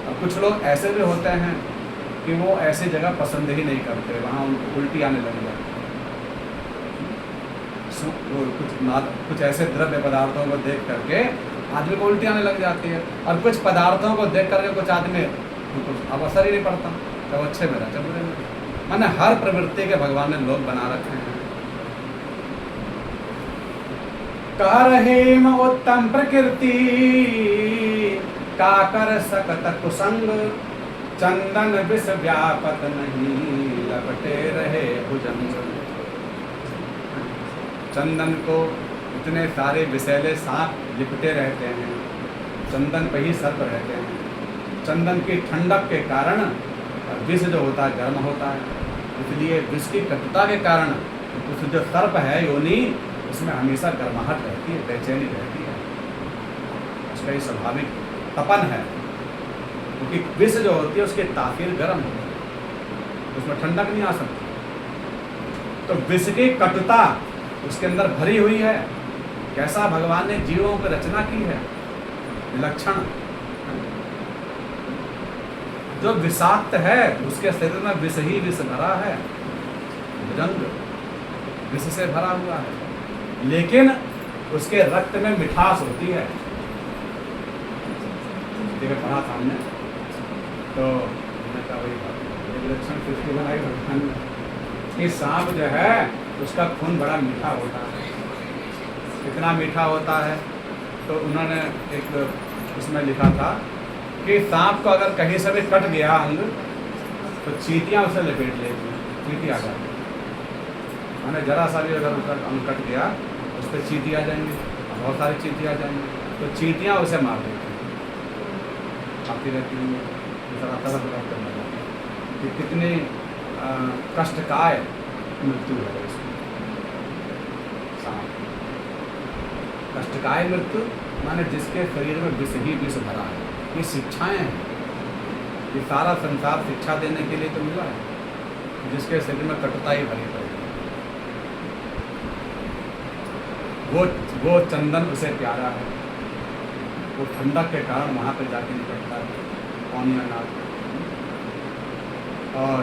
और कुछ लोग ऐसे भी होते हैं कि वो ऐसी जगह पसंद ही नहीं करते, वहाँ उनको उल्टी आने लग जाती है। कुछ ऐसे द्रव्य पदार्थों को देख करके आदमी को उल्टी आने लग जाती है, और कुछ पदार्थों को देख करके कुछ आदमी अब असर ही नहीं पड़ता, जब अच्छे में रहते बुरे में। मैंने हर प्रवृत्ति के भगवान ने लोग बना रखे हैं। कह रहे म उत्तम प्रकृति का कर सकत कुसंग, चंदन विष व्यापत नहीं लपटे रहे भुजंग। चंदन को इतने सारे विषैले सांप लिपटे रहते हैं, चंदन पर ही सर्प रहते हैं। चंदन की ठंडक के कारण विष जो होता है गर्म होता है, इसलिए विष की कटुता के कारण उस जो सर्प है योनि, उसमें हमेशा गर्माहट रहती है, बेचैनी रहती है। उसका ये स्वाभाविक तपन है, क्योंकि विष जो होती है उसकी तासीर गर्म होती है, उसमें ठंडक नहीं आ सकती। तो विष की कटुता उसके अंदर भरी हुई है। कैसा भगवान ने जीवों की रचना की है, विलक्षण। जो विषाक्त है उसके शरीर में विष ही विष भरा है, रंग विष से भरा हुआ है, लेकिन उसके रक्त में मिठास होती है। देखिए पढ़ा सामने, तो मैंने कहा वही विलक्षण सृष्टि बनाई भगवान ने। सांप जो है उसका खून बड़ा मीठा होता है, इतना मीठा होता है। तो उन्होंने एक उसमें लिखा था कि सांप को अगर कहीं से भी कट गया अंग, तो चींटियाँ उसे लपेट लेती हैं, चींटी आ जाती है। मैंने जरा सा भी अगर उसका अंग कट गया उस पर चींटी आ जाएंगी, बहुत सारी चींटी आ जाएंगी, तो चींटियाँ उसे मार देती हैं, आती रहती हैं। कि कितनी कष्टकाय मृत्यु है इसमें। कष्टकाय मृत्यु माने जिसके शरीर में विष ही विष भरा है। ये शिक्षाएं हैं, ये सारा संसार शिक्षा देने के लिए तो मिला है, जिसके शरीर में कटुता ही भरी पड़ी, वो चंदन उसे प्यारा है, वो ठंडक के कारण वहाँ पे जाके निकलता है पानी अनाज। और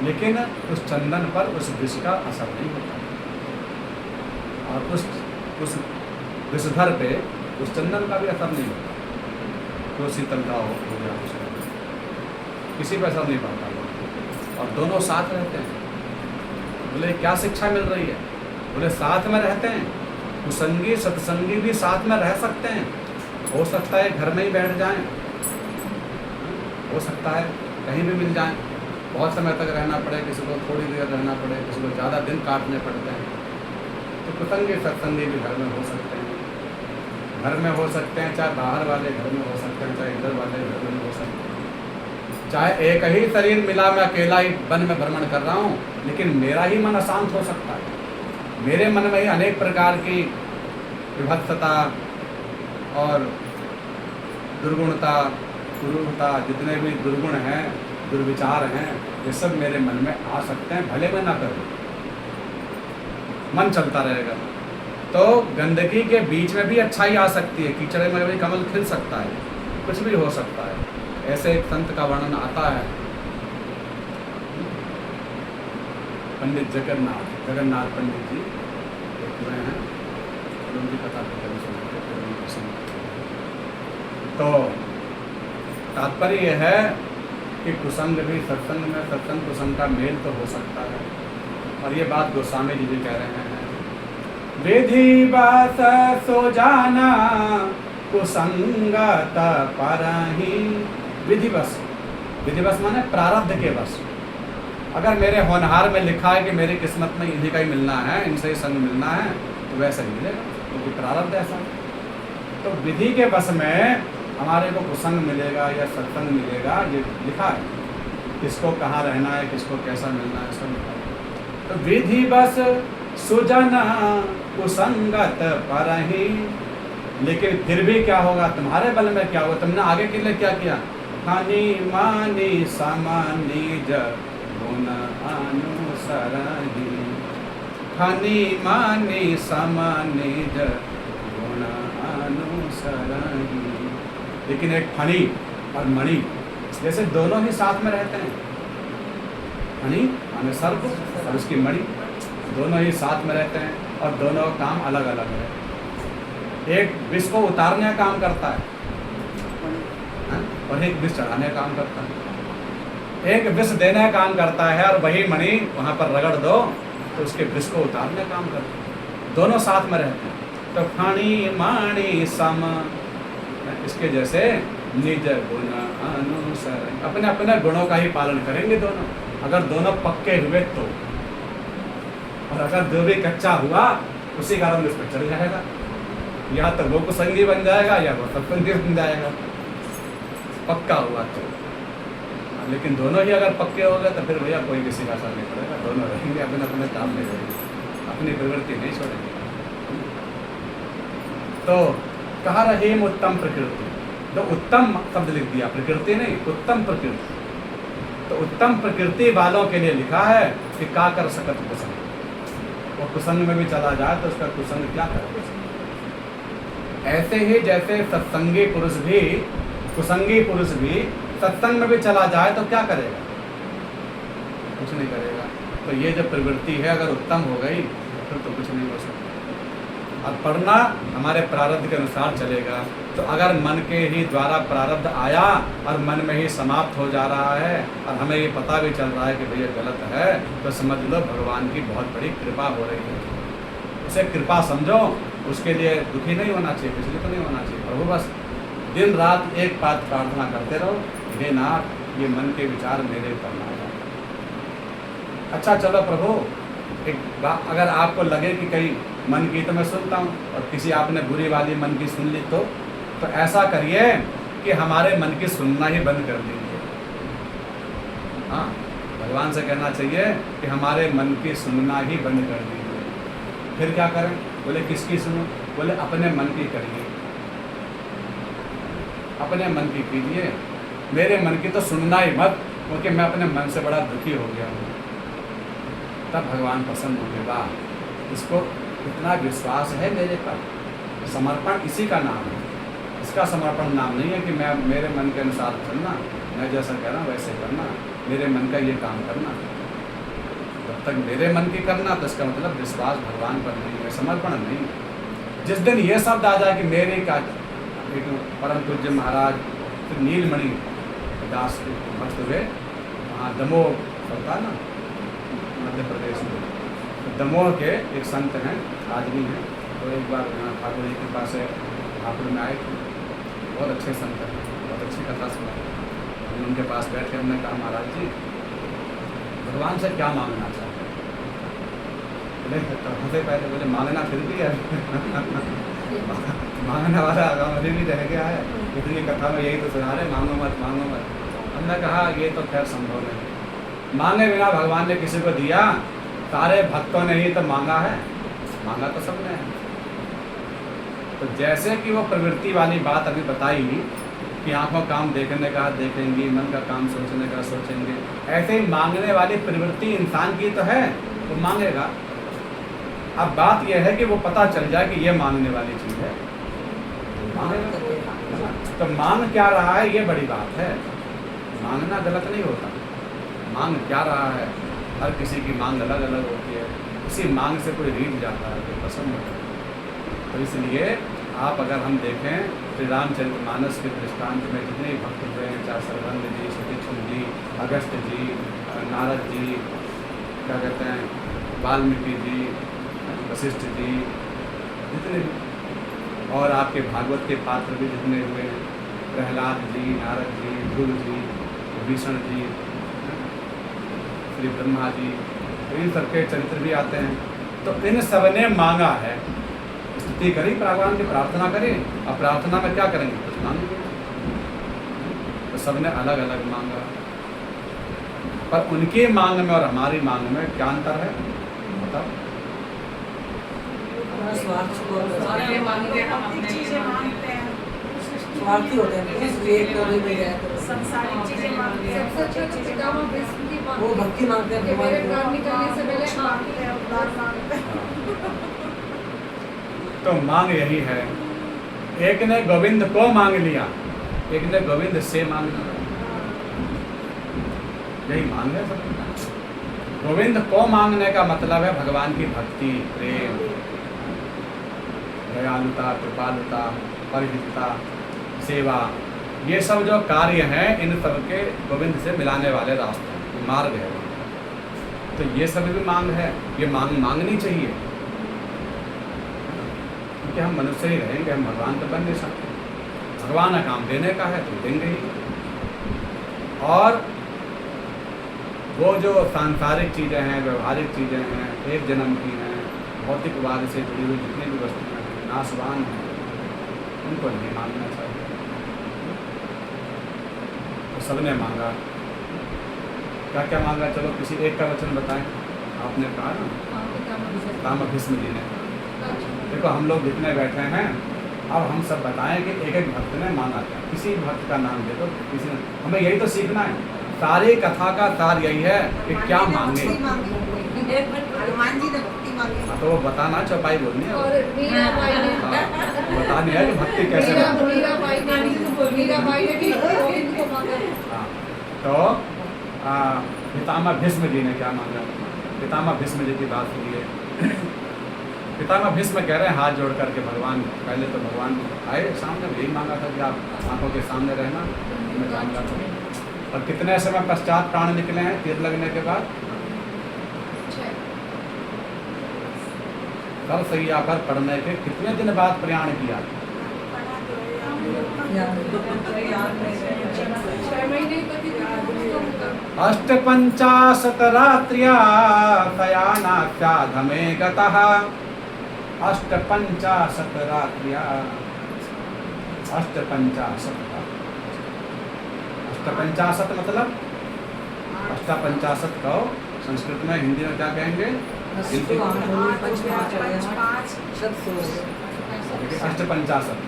लेकिन उस चंदन पर उस विष का असर नहीं होता, और उस विषधर पे उस चंदन का भी असर नहीं होता। तो शीतलता हो गया उसका, किसी पर असर नहीं पड़ता, और दोनों साथ रहते हैं। बोले क्या शिक्षा मिल रही है? बोले साथ में रहते हैं, कुसंगी सत्संगी भी साथ में रह सकते हैं। हो सकता है घर में ही बैठ जाएं, हो सकता है कहीं भी मिल जाएं, बहुत समय तक रहना पड़े, किसी को थोड़ी देर रहना पड़े, किसी को ज़्यादा दिन काटने पड़ते हैं। तो कुसंगी सत्संगी भी घर में हो सकते हैं, घर में हो सकते हैं, चाहे बाहर वाले घर में हो सकते हैं, चाहे इधर वाले घर में हो सकते हैं। चाहे एक ही शरीर मिला, मैं अकेला ही वन में भ्रमण कर रहा हूँ, लेकिन मेरा ही मन अशांत हो सकता है। मेरे मन में ही अनेक प्रकार की विभत्सता और दुर्गुणता, कुरूरता, जितने भी दुर्गुण हैं दुर्विचार हैं, ये सब मेरे मन में आ सकते हैं, भले मैं ना करूँ, मन चलता रहेगा। तो गंदगी के बीच में भी अच्छाई आ सकती है, कीचड़ में भी कमल खिल सकता है, कुछ भी हो सकता है। ऐसे एक संत का वर्णन आता है, पंडित जगन्नाथ पंडित जी एक हुए हैं, उनकी कथा तो कभी सुनाते, फिर उनकी सुनाते। तो तात्पर्य यह है कि कुसंग भी सत्संग में, सत्संग कुसंग का मेल तो हो सकता है। और ये बात गोस्वामी जी भी कह रहे हैं, विधि बस सो जाना कुसंगत परहि। विधि बस माने प्रारब्ध के बस। अगर मेरे होनहार में लिखा है कि मेरी किस्मत में इन्हीं का ही मिलना है, इनसे ही संग मिलना है, तो वैसा ही मिलेगा, क्योंकि प्रारब्ध ऐसा। तो विधि के बस में हमारे को कुसंग मिलेगा या सत्संग मिलेगा, ये लिखा है, किसको कहाँ रहना है, किसको कैसा मिलना है, सब लिखा है। तो विधि बस सुजना कुसंगत परहि। लेकिन फिर भी क्या होगा, तुम्हारे बल में क्या होगा, तुमने आगे के लिए क्या किया, हानि मानी समानी गुण अनुसरहि। हानि मानी समानी गुण अनुसरहि। लेकिन एक फणी और मणि जैसे दोनों ही साथ में रहते हैं, फणी माने सर्प और उसकी मणि, दोनों ही साथ में रहते हैं और दोनों का काम अलग अलग है। एक विष को उतारने का काम करता है और एक विष चढ़ाने का काम करता है। एक विष देने का काम करता है और वही मणि वहाँ पर रगड़ दो तो उसके विष को उतारने का काम करता है। दोनों साथ में रहते हैं। तो फणी माणी सम, इसके जैसे निज गुण अनुसर, अपने अपने गुणों का ही पालन करेंगे दोनों। अगर दोनों पक्के हुए तो, और अगर जो भी कच्चा हुआ उसी कारण उस पर चढ़ जाएगा, या तो वो कुसंगी बन जाएगा या वो सत्संगी बन जाएगा, पक्का हुआ तो। लेकिन दोनों ही अगर पक्के हो गए तो फिर भैया कोई किसी का असर नहीं पड़ेगा, दोनों रहेंगे अपने अपने काम में रहेंगे, अपनी प्रवृत्ति नहीं छोड़ेंगे। तो कहा रहे उत्तम प्रकृति, तो उत्तम शब्द लिख दिया, प्रकृति नहीं, उत्तम प्रकृति। तो उत्तम प्रकृति वालों के लिए लिखा है कि का कर सकत कुसंग। वो कुसंग में भी चला जाए तो उसका कुसंग क्या करे। ऐसे ही जैसे सत्संगी पुरुष भी, कुसंगी पुरुष भी सत्संग में भी चला जाए तो क्या करेगा, कुछ नहीं करेगा। तो ये जब प्रवृत्ति है अगर उत्तम हो गई फिर तो कुछ नहीं हो सकता। अब पढ़ना हमारे प्रारब्ध के अनुसार चलेगा। तो अगर मन के ही द्वारा प्रारब्ध आया और मन में ही समाप्त हो जा रहा है और हमें ये पता भी चल रहा है कि भैया गलत है, तो समझ लो भगवान की बहुत बड़ी कृपा हो रही है। उसे कृपा समझो, उसके लिए दुखी नहीं होना चाहिए, विचलित नहीं होना चाहिए। प्रभु बस दिन रात एक बात प्रार्थना करते रहो, हे नाथ ये मन के विचार मेरे ऊपर ना जाए। अच्छा चलो प्रभु, एक बात अगर आपको लगे कि कहीं मन की तो मैं सुनता हूँ और किसी आपने बुरी वाली मन की सुन ली तो ऐसा करिए कि हमारे मन की सुनना ही बंद कर दीजिए। हाँ, भगवान से कहना चाहिए कि हमारे मन की सुनना ही बंद कर दीजिए। फिर क्या करें, बोले किसकी सुनो, बोले अपने मन की करिए, अपने मन की कीजिए, मेरे मन की तो सुनना ही मत, क्योंकि मैं अपने मन से बड़ा दुखी हो गया हूँ। तब भगवान पसंद होंगे, वाह इसको इतना विश्वास है मेरे पर। समर्पण इसी का नाम है, इसका समर्पण नाम नहीं है कि मैं मेरे मन के अनुसार चलना, मैं जैसा कह रहा हूँ वैसे करना, मेरे मन का ये काम करना। जब तक मेरे मन की करना तो इसका मतलब विश्वास भगवान पर नहीं है, समर्पण नहीं। जिस दिन ये शब्द आ जाए कि मेरे का, एक परम पूज्य महाराज नीलमणि दास भक्त हुए, वहाँ दमोह होता है ना मध्य प्रदेश में, तो दमोह के एक संत हैं, आदमी हैं। तो एक बार ठाकुर जी के पास ठाकुर में आए थे, बहुत अच्छे संत हैं, बहुत अच्छी कथा सुना। उनके पास बैठ के हमने कहा महाराज जी भगवान से क्या मांगना चाहते हैं। बोले हंसे पहले, बोले मांगना फिर भी है मांगने वाला अभी भी रह गया है, इतनी कथा में यही तो सुना रहे, मांगो मत मांगो मत। हमने कहा ये तो खैर संभव नहीं, मांगे बिना भगवान ने किसी को दिया, सारे भक्तों ने ही तो मांगा है, मांगा तो सबने है। तो जैसे कि वो प्रवृत्ति वाली बात अभी बताई कि आंखों काम देखने का देखेंगी, मन का काम सोचने का सोचेंगे। ऐसे ही मांगने वाली प्रवृत्ति इंसान की तो है, वो मांगेगा। अब बात यह है कि वो पता चल जाए कि ये मांगने वाली चीज़ है, मांगेगा। तो मांग क्या रहा है ये बड़ी बात है। मांगना गलत नहीं होता, मांग क्या रहा है। हर किसी की मांग अलग अलग होती है, किसी मांग से कोई रीझ जाता है, कोई पसंद होता है। तो इसलिए आप अगर हम देखें श्री रामचरितमानस के दृष्टांत में जितने भक्त हुए हैं, चाहे सरबंध जी, सुतीक्षण जी, अगस्त जी, नारद जी, क्या कहते हैं, वाल्मीकि जी, वशिष्ठ जी, जितने भी, और आपके भागवत के पात्र भी जितने हुए हैं, प्रहलाद जी, नारद जी, ध्रुव जी, विभीषण जी, श्री ब्रह्मा जी, इन सबके चरित्र भी आते हैं। तो इन सब ने मांगा है, स्तुति करी, भगवान की प्रार्थना करी, और प्रार्थना में क्या करेंगे, कुछ मांगेंगे। तो सब ने अलग अलग मांगा, पर उनकी मांग में और हमारी मांग में क्या अंतर है बताओ। सारे मांगते हैं, हम अपने लिए मांगते हैं, स्वार्थी होते हैं, इस वेद को भी मिल जाए तो संसारिक चीजें मांगते हैं, सबसे अच्छा तो पितामह भीष्म की बात वो भक्ति मांगते हैं कि मेरे भगवान प्राण निकलने से पहले हाँ मांगते हैं, उद्धार मांगते हैं। तो मांग यही है, एक ने गोविंद को मांग लिया, एक ने गोविंद से मांग लिया, यही मांग है सब। गोविंद को मांगने का मतलब है भगवान की भक्ति, प्रेम, दयालुता, कृपालुता, परिहिता, सेवा, ये सब जो कार्य हैं इन सब के गोविंद से मिलाने वाले रास्ते, मार्ग है। तो ये सब भी मांग है, ये मांगनी चाहिए, क्योंकि हम मनुष्य ही रहेंगे, हम भगवान तो बन नहीं सकते। भगवान का काम देने का है तो देंगे ही। और वो जो सांसारिक चीज़ें हैं, व्यवहारिक चीज़ें हैं, एक जन्म की हैं, भौतिकवाद से जुड़ी हुई जितनी भी वस्तुएं हैं, नाशवान हैं, उनको नहीं मांगना चाहिए। तो सबने मांगा, क्या क्या मांगा, चलो किसी एक का वचन बताएं। आपने कहा ना, हाँ पितामह भीष्म। पितामह भीष्म जी ने। अच्छा। देखो हम लोग जितने बैठे हैं, अब हम सब बताएं कि एक एक भक्त ने मांगा क्या। किसी भक्त का नाम दे दो, किसी ने, हमें यही तो सीखना है। सारी कथा का सार यही है कि क्या मांगे। हनुमान जी ने भक्ति मांगी। हाँ, तो वो बताना, चौपाई बोलनी है, और मीराबाई ने बतानी है कि भक्ति कैसे मांगे। मीराबाई ने भी गोविंद को मांगा। हाँ, तो पितामह भीष्म जी ने क्या मांगा। पितामह भीष्म जी की बात सुनिए। पितामह भीष्म कह रहे हैं हाथ जोड़ करके, भगवान, पहले तो भगवान आए सामने, यही मांगा था कि आप आंखों के सामने रहना, मैं मांगा था। और कितने समय पश्चात प्राण निकले हैं तीर लगने के बाद? कल सैया पर पड़ने के कितने दिन बाद प्रयाण किया? 6 महीने पति अष्टपञ्चाशत् रात्र्या शयानाख्याधमे गतः। अष्टपञ्चाशत् रात्र्या, अष्टपञ्चाशत्, अष्टपञ्चाशत् मतलब अष्टपञ्चाशत् कहो, संस्कृत में, हिंदी में क्या कहेंगे? अष्टपञ्चाशत्,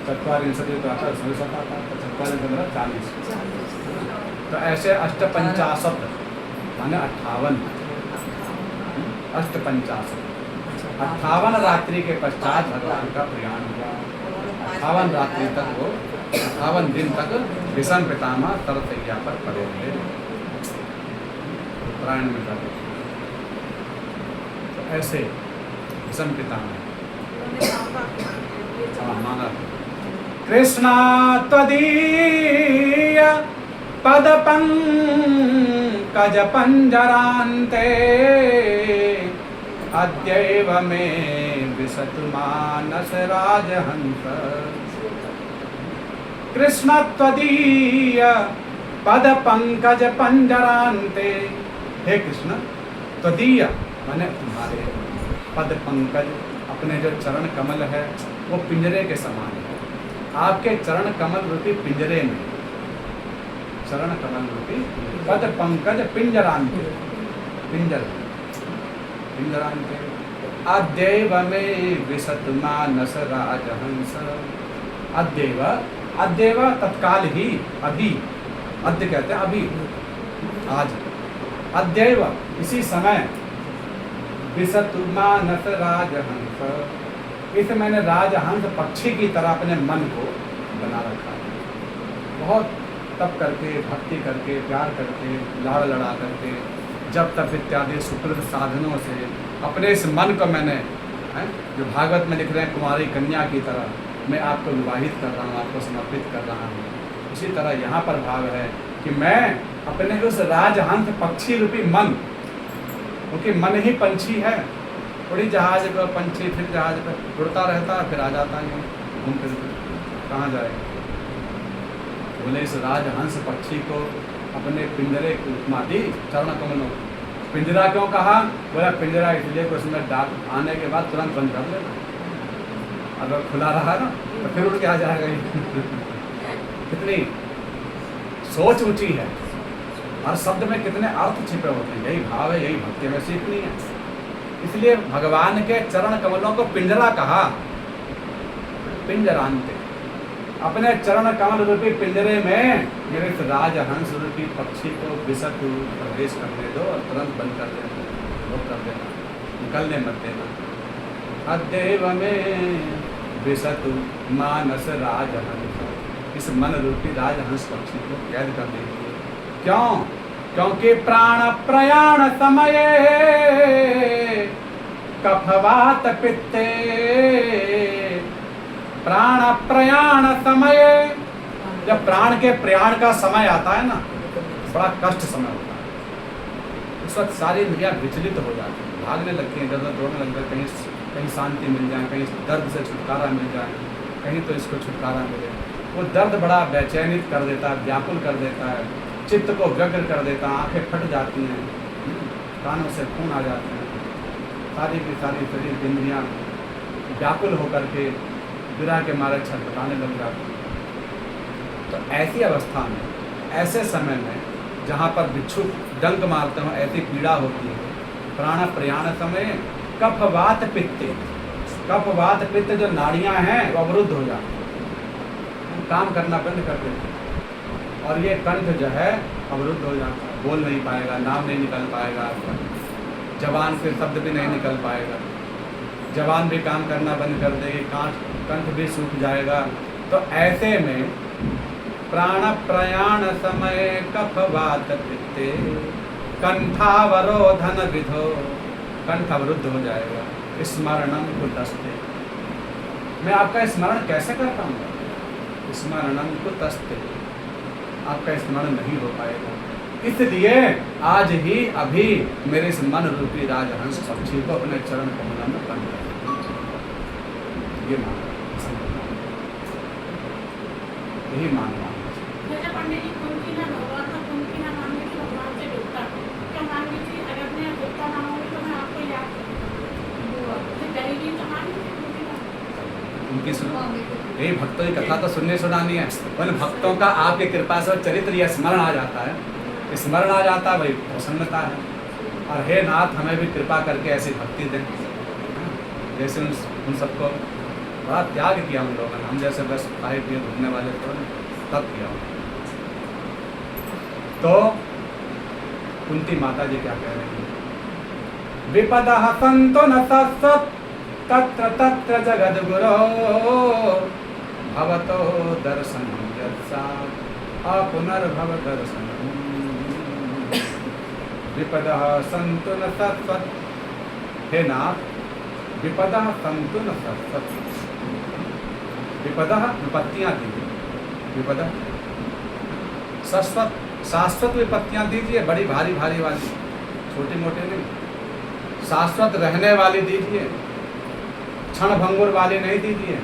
चत्वारिंशत् तो आता है, 67 आता है, 40। तो ऐसे अष्टपञ्चाशत् माने 58, अष्टपञ्चाशत्, 58 रात्रि के पश्चात भगवान का प्रयाण हुआ। 58 रात्रि तक वो, 58 दिन तक भीष्म पितामह तरसैया पर पड़े थे, उत्तरायण में जाते। तो ऐसे भीष्म पितामह मांगा, कृष्णा त्वदीय पद पंकज पंजरान्ते अद्यैव मे विशतु मानस राजहंस। कृष्ण त्वदीय पद पंकज पंजरान्ते, हे कृष्ण, त्वदीय माने तुम्हारे, पद पंकज, अपने जो चरण कमल है वो पिंजरे के समान है। आपके चरण कमल रूपी पिंजरे में, चरण कमल रूपी पद पंकज पिंजरान्ते, पिंजर, पिंजरान्ते अद्यैव में विशत मानस राजहंस। अद्यैव, अद्यैव तत्काल ही, अभी, अद्य कहते हैं अभी, आज। अद्यैव इसी समय, विशत मानस राजहंस, इस मैंने राजहंस पक्षी की तरह अपने मन को बना रखा है। बहुत तप करके, भक्ति करके, प्यार करके, लाड़ लड़ा करके, जब तप इत्यादि सुकृत साधनों से अपने इस मन को मैंने, जो भागवत में लिख रहे हैं, कुमारी कन्या की तरह मैं आपको विवाहित कर रहा हूँ, आपको समर्पित कर रहा हूँ। इसी तरह यहाँ पर भाव है कि मैं अपने उस राजहंस पक्षी रूपी मन, क्योंकि मन ही पंछी है, थोड़ी जहाज पर पंछी फिर जहाज पर उड़ता रहता है, फिर आ जाता है घूम फिर कहाँ जाएगा। बोले इस राजहंस पक्षी को अपने पिंजरे की उपमा दी चरण कमलों। पिंजरा क्यों कहा? बोला पिंजरा इसलिए कि उसमें डाक आने के बाद तुरंत बंद कर लेना, अगर खुला रहा ना तो फिर उड़ के आ जाएगा ही। कितनी सोच ऊंची है, हर शब्द में कितने अर्थ छिपे होते हैं। यही भाव है, यही भक्ति में सीखनी है। इसलिए भगवान के चरण कमलों को पिंजरा कहा। पिंजरांते, अपने चरण कमल रूपी पिंजरे में मेरे इस राजहंस रूपी पक्षी को विशत प्रवेश करने दो और तुरंत बंद कर देना, रोक कर देना, निकलने मत देना। अद्यैव में विशत मानस राजहंस, इस मन रूपी राजहंस पक्षी को कैद कर दीजिए। क्यों? क्योंकि प्राण प्रयाण समय कफवात पित्ते, प्राण प्रयाण समय, जब प्राण के प्रयाण का समय आता है ना, बड़ा कष्ट समय होता है। उस वक्त सारी इंद्रियां विचलित हो जाती हैं, भागने लगती हैं, इधर दौड़ने लगती हैं, कहीं शांति मिल जाए, कहीं दर्द से छुटकारा मिल जाए, कहीं तो इसको छुटकारा मिले। वो दर्द बड़ा बेचैनित कर देता है, व्याकुल कर देता है, चित्त को व्यग्र कर देता है, आंखें फट जाती हैं, कानों से खून आ जाते हैं, सारी की सारी शरीर की इंद्रियां व्याकुल होकर के विरह के मारे छटपटाने लग जाती हैं। तो ऐसी अवस्था में, ऐसे समय में जहाँ पर बिच्छू डंक मारते हो, ऐसी पीड़ा होती है। प्राण प्रयाण समय कफवात पित्त, कफवात पित्त जो नाड़ियाँ हैं वो अवरुद्ध हो जाती हैं, काम करना बंद कर देते हैं, और ये कंठ जो है अवरुद्ध हो जाता है, बोल नहीं पाएगा, नाम नहीं निकल पाएगा, जबान से शब्द भी नहीं निकल पाएगा, जबान भी काम करना बंद कर देगी, कंठ भी सूख जाएगा। तो ऐसे में प्राण प्रयाण समय कफवात पित्ते कंठावरोधन विधो, कंठ अवरुद्ध हो जाएगा। स्मरणम कुतस्ते, मैं आपका स्मरण कैसे कर पाऊंगा? स्मरणम कुतस्ते, आपका स्मरण नहीं हो पाएगा। इसलिए आज ही अभी मेरे इस मन रूपी राजहंस पक्षी को अपने चरण कमल में बंद कर, ये मानना, यही मानना। जैसे पंडित जी कुंती ना भगवान का कुंती ना मांगे कि भगवान से डूबता, क्या मान लीजिए अगर मैं डूबता ना होंगे तो मैं आपको याद करूँगा, गरीबी तो मान लीजिए कुंती ना उनकी सुनो, यही भक्तों की कथा तो सुनने सुनानी है। उन भक्तों का आपकी कृपा से चरित्र या स्मरण आ जाता है, स्मरण आ जाता है, वही प्रसन्नता है। और हे नाथ, हमें भी कृपा करके ऐसी भक्ति दें, जैसे उन सबको बड़ा त्याग किया उन लोगों ने, हम जैसे बस खाए पिए घूमने वाले तो तब किया। तो कुंती माता जी क्या कह रहे हैं? विपदः सन्तु न सत्सत् तत्र तत्र जगद्गुरो भवतो दर्शनं यत्सात् अपुनर्भव दर्शनम्। विपदः सन्तु न सत्सत्, हे नाथ, विपदः सन्तु न सत्सत्, विपदः विपत्तियाँ दीजिए, विपदः शाश्वत शाश्वत विपत्तियाँ दीजिए, बड़ी भारी भारी वाली, छोटी मोटी नहीं, शाश्वत रहने वाली दीजिए, क्षण भंगुर वाली नहीं दीजिए,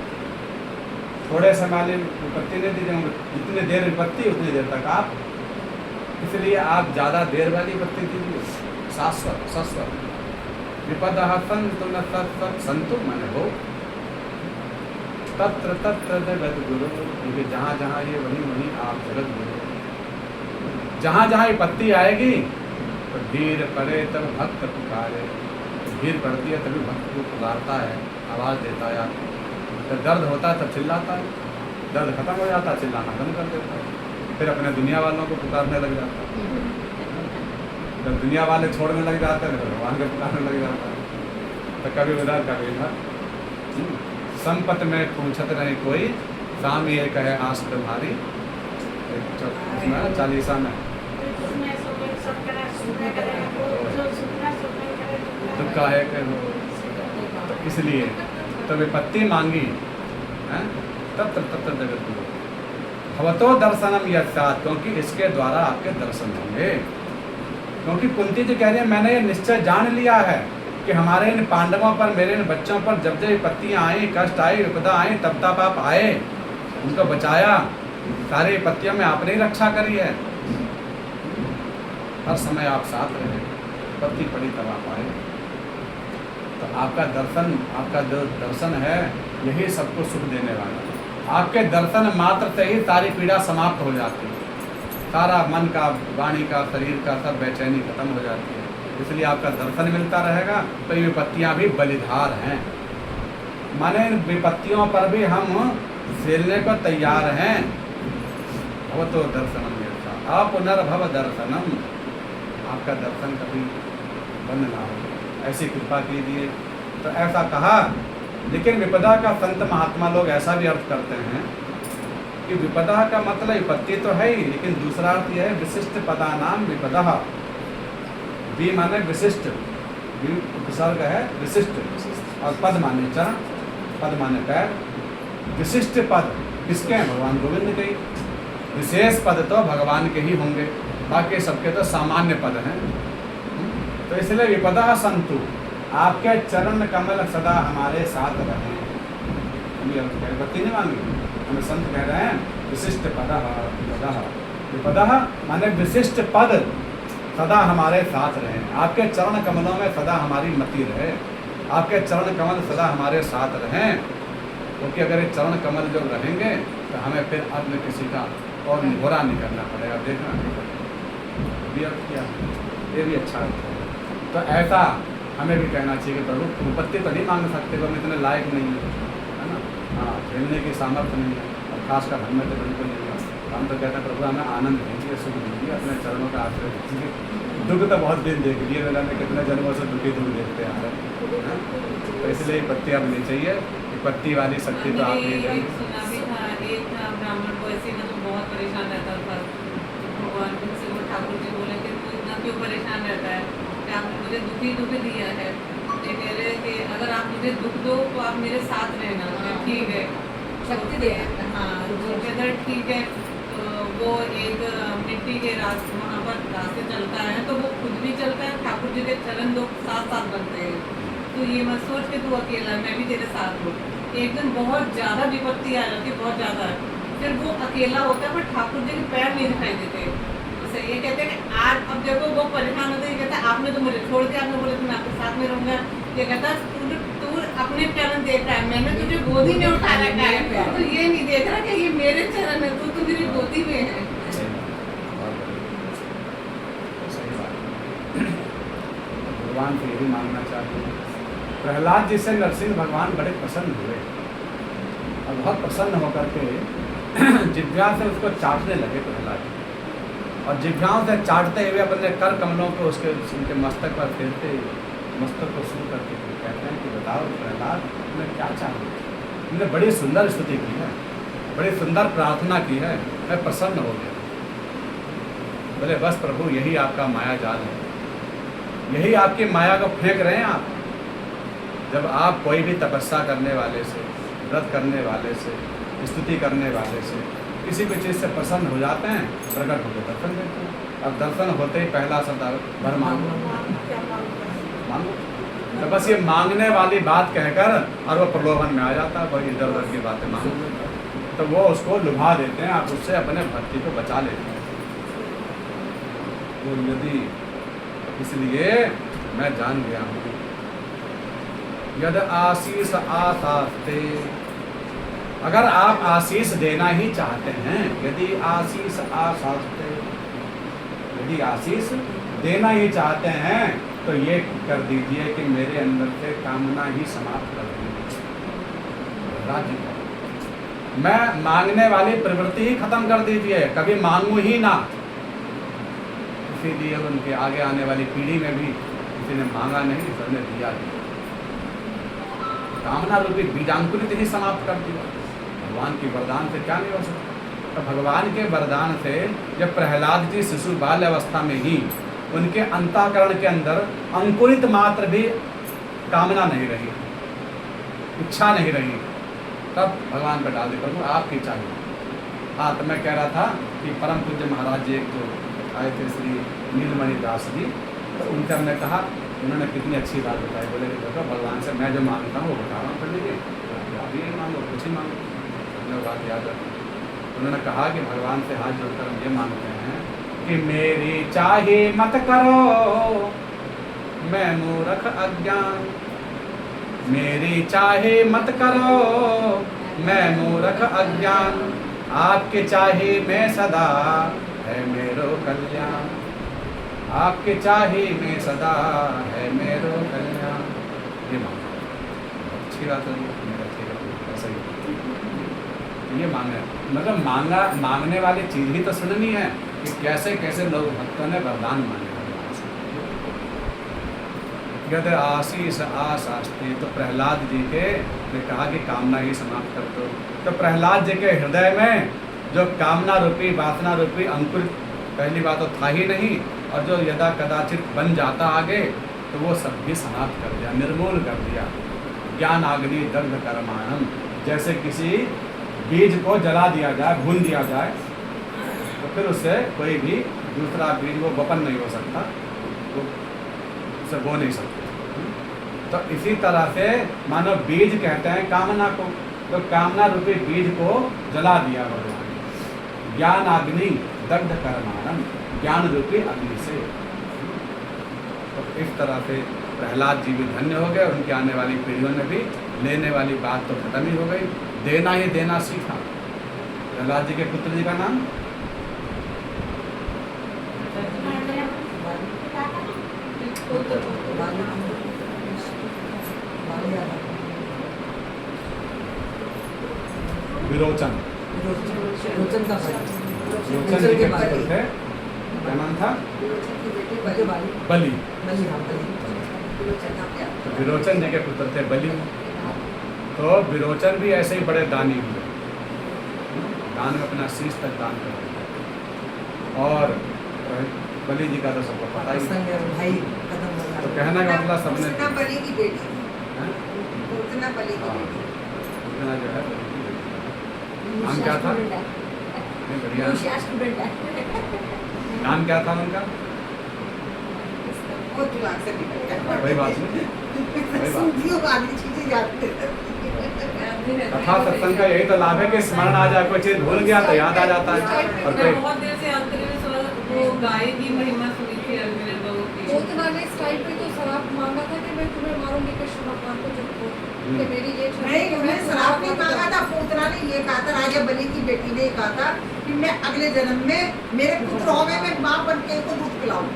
थोड़े समय वाली विपत्ति नहीं दीजिए। जितनी देर विपत्ति उतनी देर तक आप, इसलिए आप ज़्यादा देर वाली विपत्ति दीजिए, शाश्वत शाश्वत। विपदः सन्तु न सत्सत्, संतु मन हो, तत्र तत्र जगत गुरु, क्योंकि जहाँ जहाँ ये वहीं वहीं आप जगत गुरु। जहाँ जहाँ विपत्ति आएगी तो धीर परे तब भक्त पुकारे, भीड़ पड़ती है तभी भक्त को पुकारता है, आवाज़ देता है आपको। जब दर्द होता है तब चिल्लाता है, दर्द खत्म हो जाता है चिल्लाना बंद कर देता है, फिर अपने दुनिया वालों को पुकारने लग जाता है। जब दुनिया वाले छोड़ने लग जाते हैं तो भगवान को पुकारने लग जाता है। तो कभी उधर कभी इधर। संपत में पूछत नहीं कोई, स्वामी ये कहे आस तुम्हारी, चालीसा में दुख का है कि तो इसलिए तो विपत्ति मांगी हैं, तब जगत को भवतो दर्शनम यत्सात्, क्योंकि इसके द्वारा आपके दर्शन होंगे। क्योंकि कुंती जी कह रही है मैंने ये निश्चय जान लिया है कि हमारे इन पांडवों पर, मेरे इन बच्चों पर जब जब विपत्तियाँ आई, कष्ट आई, विपदा आई, तब तब आप आए, उनको बचाया, सारी विपत्तियों में आपने ही रक्षा करी है, हर समय आप साथ रहे, विपत्ति पड़ी तब आप आए। तो आपका दर्शन, आपका जो दर्शन है यही सबको सुख देने वाला है। आपके दर्शन मात्र से ही सारी पीड़ा समाप्त हो जाती है, सारा मन का, वाणी का, शरीर का सब बेचैनी खत्म हो जाती है। इसलिए आपका दर्शन मिलता रहेगा। तो ये विपत्तियाँ भी बलिधार हैं, माने इन विपत्तियों पर भी हम झेलने को तैयार हैं। वो तो दर्शनम मिलता आप पुनर्भव दर्शनम, आपका दर्शन कभी बंद ना हो, ऐसी कृपा कीजिए। तो ऐसा कहा। लेकिन विपदा का संत महात्मा लोग ऐसा भी अर्थ करते हैं कि विपदा का मतलब विपत्ति तो है ही, लेकिन दूसरा अर्थ यह है विशिष्ट पदा नाम विपदा। वि माने विशिष्ट, विसर्ग है विशिष्ट, और पद माने चरण, पद माने पैर। विशिष्ट पद किसके हैं? भगवान गोविंद के ही। विशेष पद तो भगवान के ही होंगे, बाकी सबके तो सामान्य पद हैं। तो इसलिए विपदा संतु, आपके चरण कमल सदा हमारे साथ रहें। विपत्ति नहीं मांगी, हमें संत कह रहे हैं विशिष्ट पद विपदा माने विशिष्ट पद सदा हमारे साथ रहें। आपके चरण कमलों में सदा हमारी मति रहे, आपके चरण कमल सदा हमारे साथ रहें। क्योंकि अगर ये चरण कमल जब रहेंगे तो हमें फिर अन्य किसी का और निहोरा नहीं करना पड़ेगा। देखना भी अर्थ किया, ये भी अच्छा अर्थ है। तो ऐसा हमें भी कहना चाहिए कि प्रभु विपत्ति तो नहीं मांग सकते, वो हम इतने लायक नहीं है ना, हाँ, झेलने की सामर्थ्य नहीं है, और खासकर हमें तो बिल्कुल नहीं है। हम तो कहते हैं प्रभु हमें आनंद दीजिए, सुख दीजिए, अपने चरणों का आश्रय दीजिए। दुख तो बहुत दिन देख लिए मेरा, में कितने जन्मों से दुखी दुख देखते आ रहे हैं। तो इसलिए विपत्ति अब नहीं चाहिए, विपत्ति वाली शक्ति तो आप नहीं देंगे। सुना भी था, एक ब्राह्मण को ऐसे मतलब बहुत परेशान रहता था। भगवान से वो ठाकुर जी बोले कि तू इतना क्यों परेशान रहता है, कि आपने मुझे दुखी दिया है। ये कह रहे कि अगर आप मुझे दुख दो तो आप मेरे साथ रहना। ठीक है, शक्ति दे। हाँ, तो अगर ठीक है। तो वो एक मिट्टी के रास्ते, वहाँ पर रास्ते चलता है, तो वो खुद भी चलता है, ठाकुर जी के चरण दो साथ बनते हैं। तो ये मत सोच के तू अकेला, मैं भी तेरे साथ हूँ। एक दिन बहुत ज़्यादा विपत्ति आ जाती है, बहुत ज़्यादा, फिर वो अकेला होता है, पर ठाकुर जी के पैर नहीं दिखाई देते। तो ये कहते हैं कि आज अब देखो वो परेशान होते हैं, कहता है आपने तो मुझे छोड़ दिया, आपने बोला कि मैं आपके साथ में रहूँगा। ये कहता है तू अपने चरण देख रहा है, मैंने तुझे गोदी में उठा रखा है, तो ये नहीं देख रहा कि ये मेरे चरण है, तू मेरी गोदी में है। भगवान को यही मानना चाहिए। प्रहलाद जी से नरसिंह भगवान बड़े प्रसन्न हुए और बहुत प्रसन्न होकर के जिभ्या से उसको चाटने लगे प्रहलाद जी, और जिभ्याओं से चाटते हुए अपने कर कमलों को उसके उनके मस्तक पर फेरते, मस्तक को शुरू करके कहते हैं कि बताओ प्रहलाद तुमने क्या चाहा। तुमने बड़ी सुंदर स्तुति की है, बड़ी सुंदर प्रार्थना की है, मैं प्रसन्न हो गया। बोले बस प्रभु यही आपका माया जाल है, यही आपकी माया को फेंक रहे हैं आप। जब आप कोई भी तपस्या करने वाले से, व्रत करने वाले से, स्तुति करने वाले से, किसी भी चीज़ से प्रसन्न हो जाते हैं, प्रकट होकर दर्शन देते हैं। अब दर्शन होते ही पहला शब्द भर मांगो, मांगो। तो बस ये मांगने वाली बात कहकर और वो प्रलोभन में आ जाता है, वही इधर उधर की बातें मांग, तो वो उसको लुभा देते हैं, आप उससे अपने भक्ति को बचा लेते हैं। तो यदि इसलिए मैं जान गया हूँ यद आशीष आशास्ते, अगर आप आशीष देना ही चाहते हैं, यदि आशीष आशास्ते, यदि आशीष देना ही चाहते हैं तो ये कर दीजिए कि मेरे अंदर से कामना ही समाप्त कर दीजिए, राज्य को। मैं मांगने वाली प्रवृत्ति ही खत्म कर दीजिए, कभी मांगू ही ना। इसीलिए उनके आगे आने वाली पीढ़ी में भी किसी ने मांगा नहीं, सबने दिया नहीं। कामना रूपी बीजांकुरित ही समाप्त कर दिया। भगवान के वरदान से क्या नहीं हो सकता। तो भगवान के वरदान से जब प्रहलाद जी शिशु बाल्य अवस्था में ही उनके अंतःकरण के अंदर अंकुरित मात्र भी कामना नहीं रही, इच्छा नहीं रही, तब भगवान पे डाल दी, प्रभु आपकी चाहिए। हाँ, तो मैं कह रहा था कि परम पूज्य महाराज जी एक तो आए थे श्री नीलमणि दास जी, तो उनसे हमने कहा, उन्होंने कितनी अच्छी बात बताई। बोले कि देखो भगवान से मैं जो मांगता हूँ वो बता रहा हूँ, कर लीजिए, आप ही मांगो, कुछ ही मांगो। हमने बात याद रखी। उन्होंने कहा कि भगवान से हाथ जोड़कर हम ये मांगते हैं कि मेरी चाहे मत करो मैं मूर्ख अज्ञान, मेरी चाहे मत करो मैं मूर्ख अज्ञान, आपके चाहे में सदा है मेरो कल्याण, आपके चाहे में सदा है मेरो कल्याण। ये मांगा, अच्छी बात है, ऐसा ही ये मांगे। मतलब मांगने वाली चीज़ ही तो सुननी है कि कैसे कैसे लोग भक्तों ने वरदान मांगे। कहते आशीष आशास्ते, तो प्रहलाद जी के ने कहा कि कामना ही समाप्त कर दो। तो प्रहलाद जी के हृदय में जो कामना रूपी वासना रूपी अंकुर पहली बात तो था ही नहीं, और जो यदा कदाचित बन जाता आगे तो वो सब भी समाप्त कर दिया, निर्मूल कर दिया। ज्ञान अग्नि दग्ध कर्माणम, जैसे किसी बीज को जला दिया जाए, भून दिया जाए, तो फिर उससे कोई भी दूसरा बीज वो वपन नहीं हो सकता, वो उसे बो नहीं सकते। तो इसी तरह से मानो बीज कहते हैं कामना को, तो कामना रूपी बीज को जला दिया भगवान। ज्ञान अग्नि दग्ध कर्माणम, ज्ञान रूपी अग्नि से। तो इस तरह से प्रहलाद जी भी धन्य हो गए, उनके आने वाली पीढ़ियों ने भी लेने वाली बात तो खत्म ही हो गई, देना ही देना सीखा। प्रहलाद जी के पुत्र जी का नाम विरोचन। विरोचन का भाई, विरोचन जी के पुत्र थे, क्या नाम था? बलि। तो विरोचन जी के पुत्र थे बलि। तो विरोचन भी ऐसे ही बड़े दानी हुए, दान में अपना शीश तक दान कर। और बलि जी का तो सबको पता ही है। भाई तो कहने का मतलब सबने बलि की बेटी, हैं? बलि की हाँ, बेटी। उतना जो है बलि की बेटी। नाम क्या था? नहीं, बढ़िया। नाम क्या था उनका? वो दिमाग से निकल गया। वही बात नहीं, वही बात। सूफियों का आदमी चीजें याद कथा सत्संग का यही तो लाभ है कि स्मरण आ जाए, कोई चीज भूल गया तो याद आ जाता है। और मैं कोई बहुत देर से अंतरे में वो गाय की महिमा सुनी थी मेरे बहू की। पूतना ने इस टाइम पे तो शराब मांगा था कि मैं तुम्हें मारूंगी कृष्ण भगवान को चुप कि मेरी ये नहीं, उन्हें शराब नहीं मांगा था। पूतना ने ये कहा था, राजा बलि की बेटी ने कहा था कि मैं अगले जन्म में मेरे पुत्र होवे मैं माँ बन के इनको दूध पिलाऊं।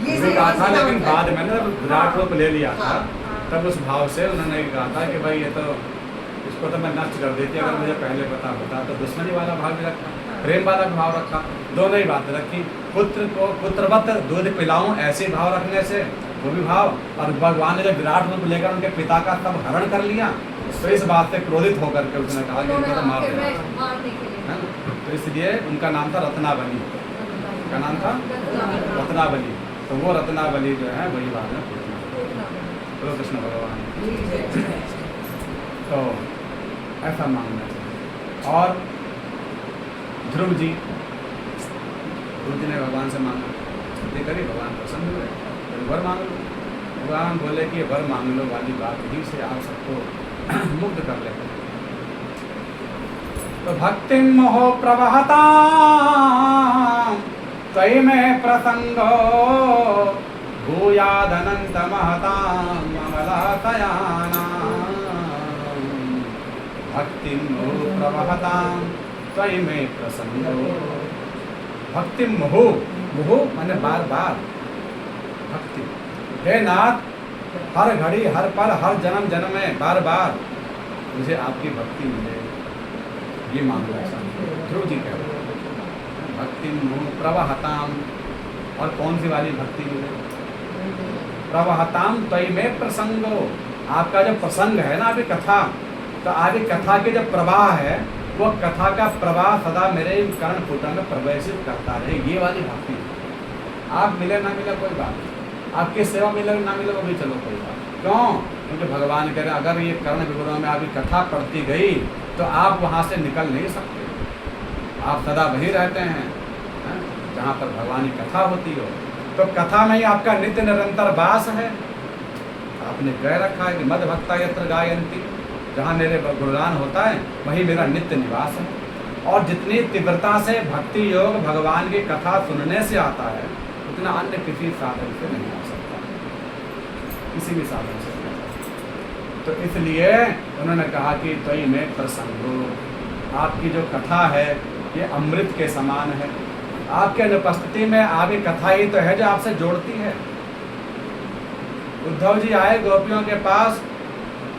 ये कहा था, लेकिन बाद में ना विराट रूप ले लिया था, हाँ। तब उस भाव से उन्होंने कहा था कि भाई ये तो इसको तो मैं नष्ट कर देती, अगर मुझे पहले पता होता। तो दुश्मनी वाला भाव भी रखा, प्रेम वाला भाव रखा, दोनों ही बात रखी। पुत्र को पुत्रवत दूध पिलाऊं, ऐसे भाव रखने से वो भी भाव। और भगवान ने जब विराट रूप लेकर उनके पिता का तब हरण कर लिया, तो इस बात से क्रोधित होकर के उसने कहा कि इनको तो मार देना। तो इसलिए उनका नाम था रत्नावली। क्या नाम था? रत्नावली। तो वो रत्नावली जो है वही बात है तो कृष्ण भगवान। तो ऐसा मांगना चाहिए। और ध्रुव जी ने भगवान से मांगा, ये करिए भगवान प्रसन्न हुए, तो वर मांग लो। भगवान बोले कि वर मांग लो वाली बात ही से आप सबको मुक्त कर लेते। तो भक्ति मोह प्रवहता त्वयि में प्रसंगो भूयादनंत महतां ममलातयानां। भक्ति मोह प्रवहतां त्वयि में प्रसंगो। भक्ति मोह, मोह माने बार बार भक्ति, हे नाथ, हर घड़ी, हर पल, हर जन्म जन्म में बार बार मुझे आपकी भक्ति मिले, ये मांगना चाहिए। ध्रुव जी कह रहे हैं भक्ति मुँह प्रवहताम, और कौन सी वाली भक्ति मिले? प्रवहताम त्वयि में प्रसंगो, आपका जो प्रसंग है ना अभी कथा, तो आगे कथा के जो प्रवाह है वो कथा का प्रवाह सदा मेरे कर्ण पुटन में प्रवेशित करता रहे, ये वाली भक्ति। आप मिले ना मिले कोई बात नहीं, आपकी सेवा मिले ना मिले वो भी चलो कोई बात। क्यों? क्योंकि भगवान कह रहे अगर ये कर्ण विवरणों में आपकी कथा पढ़ती गई तो आप वहाँ से निकल नहीं सकते, आप सदा वही रहते हैं जहाँ पर भगवान की कथा होती हो। तो कथा में ही आपका नित्य निरंतर वास है। आपने कह रखा है कि मद भक्ता यत्र गायन्ति, जहाँ मेरे गुणगान होता है वही मेरा नित्य निवास है। और जितनी तीव्रता से भक्ति योग भगवान की कथा सुनने से आता है उतना अन्य किसी साधन से नहीं आ सकता, किसी भी साधन से नहीं आ सकता। तो इसलिए उन्होंने कहा कि त्वयि में प्रसंगो, आपकी जो कथा है ये अमृत के समान है। आपके अनुपस्थिति में आपकी कथा ही तो है जो आपसे जोड़ती है। उद्धव जी आए गोपियों के पास,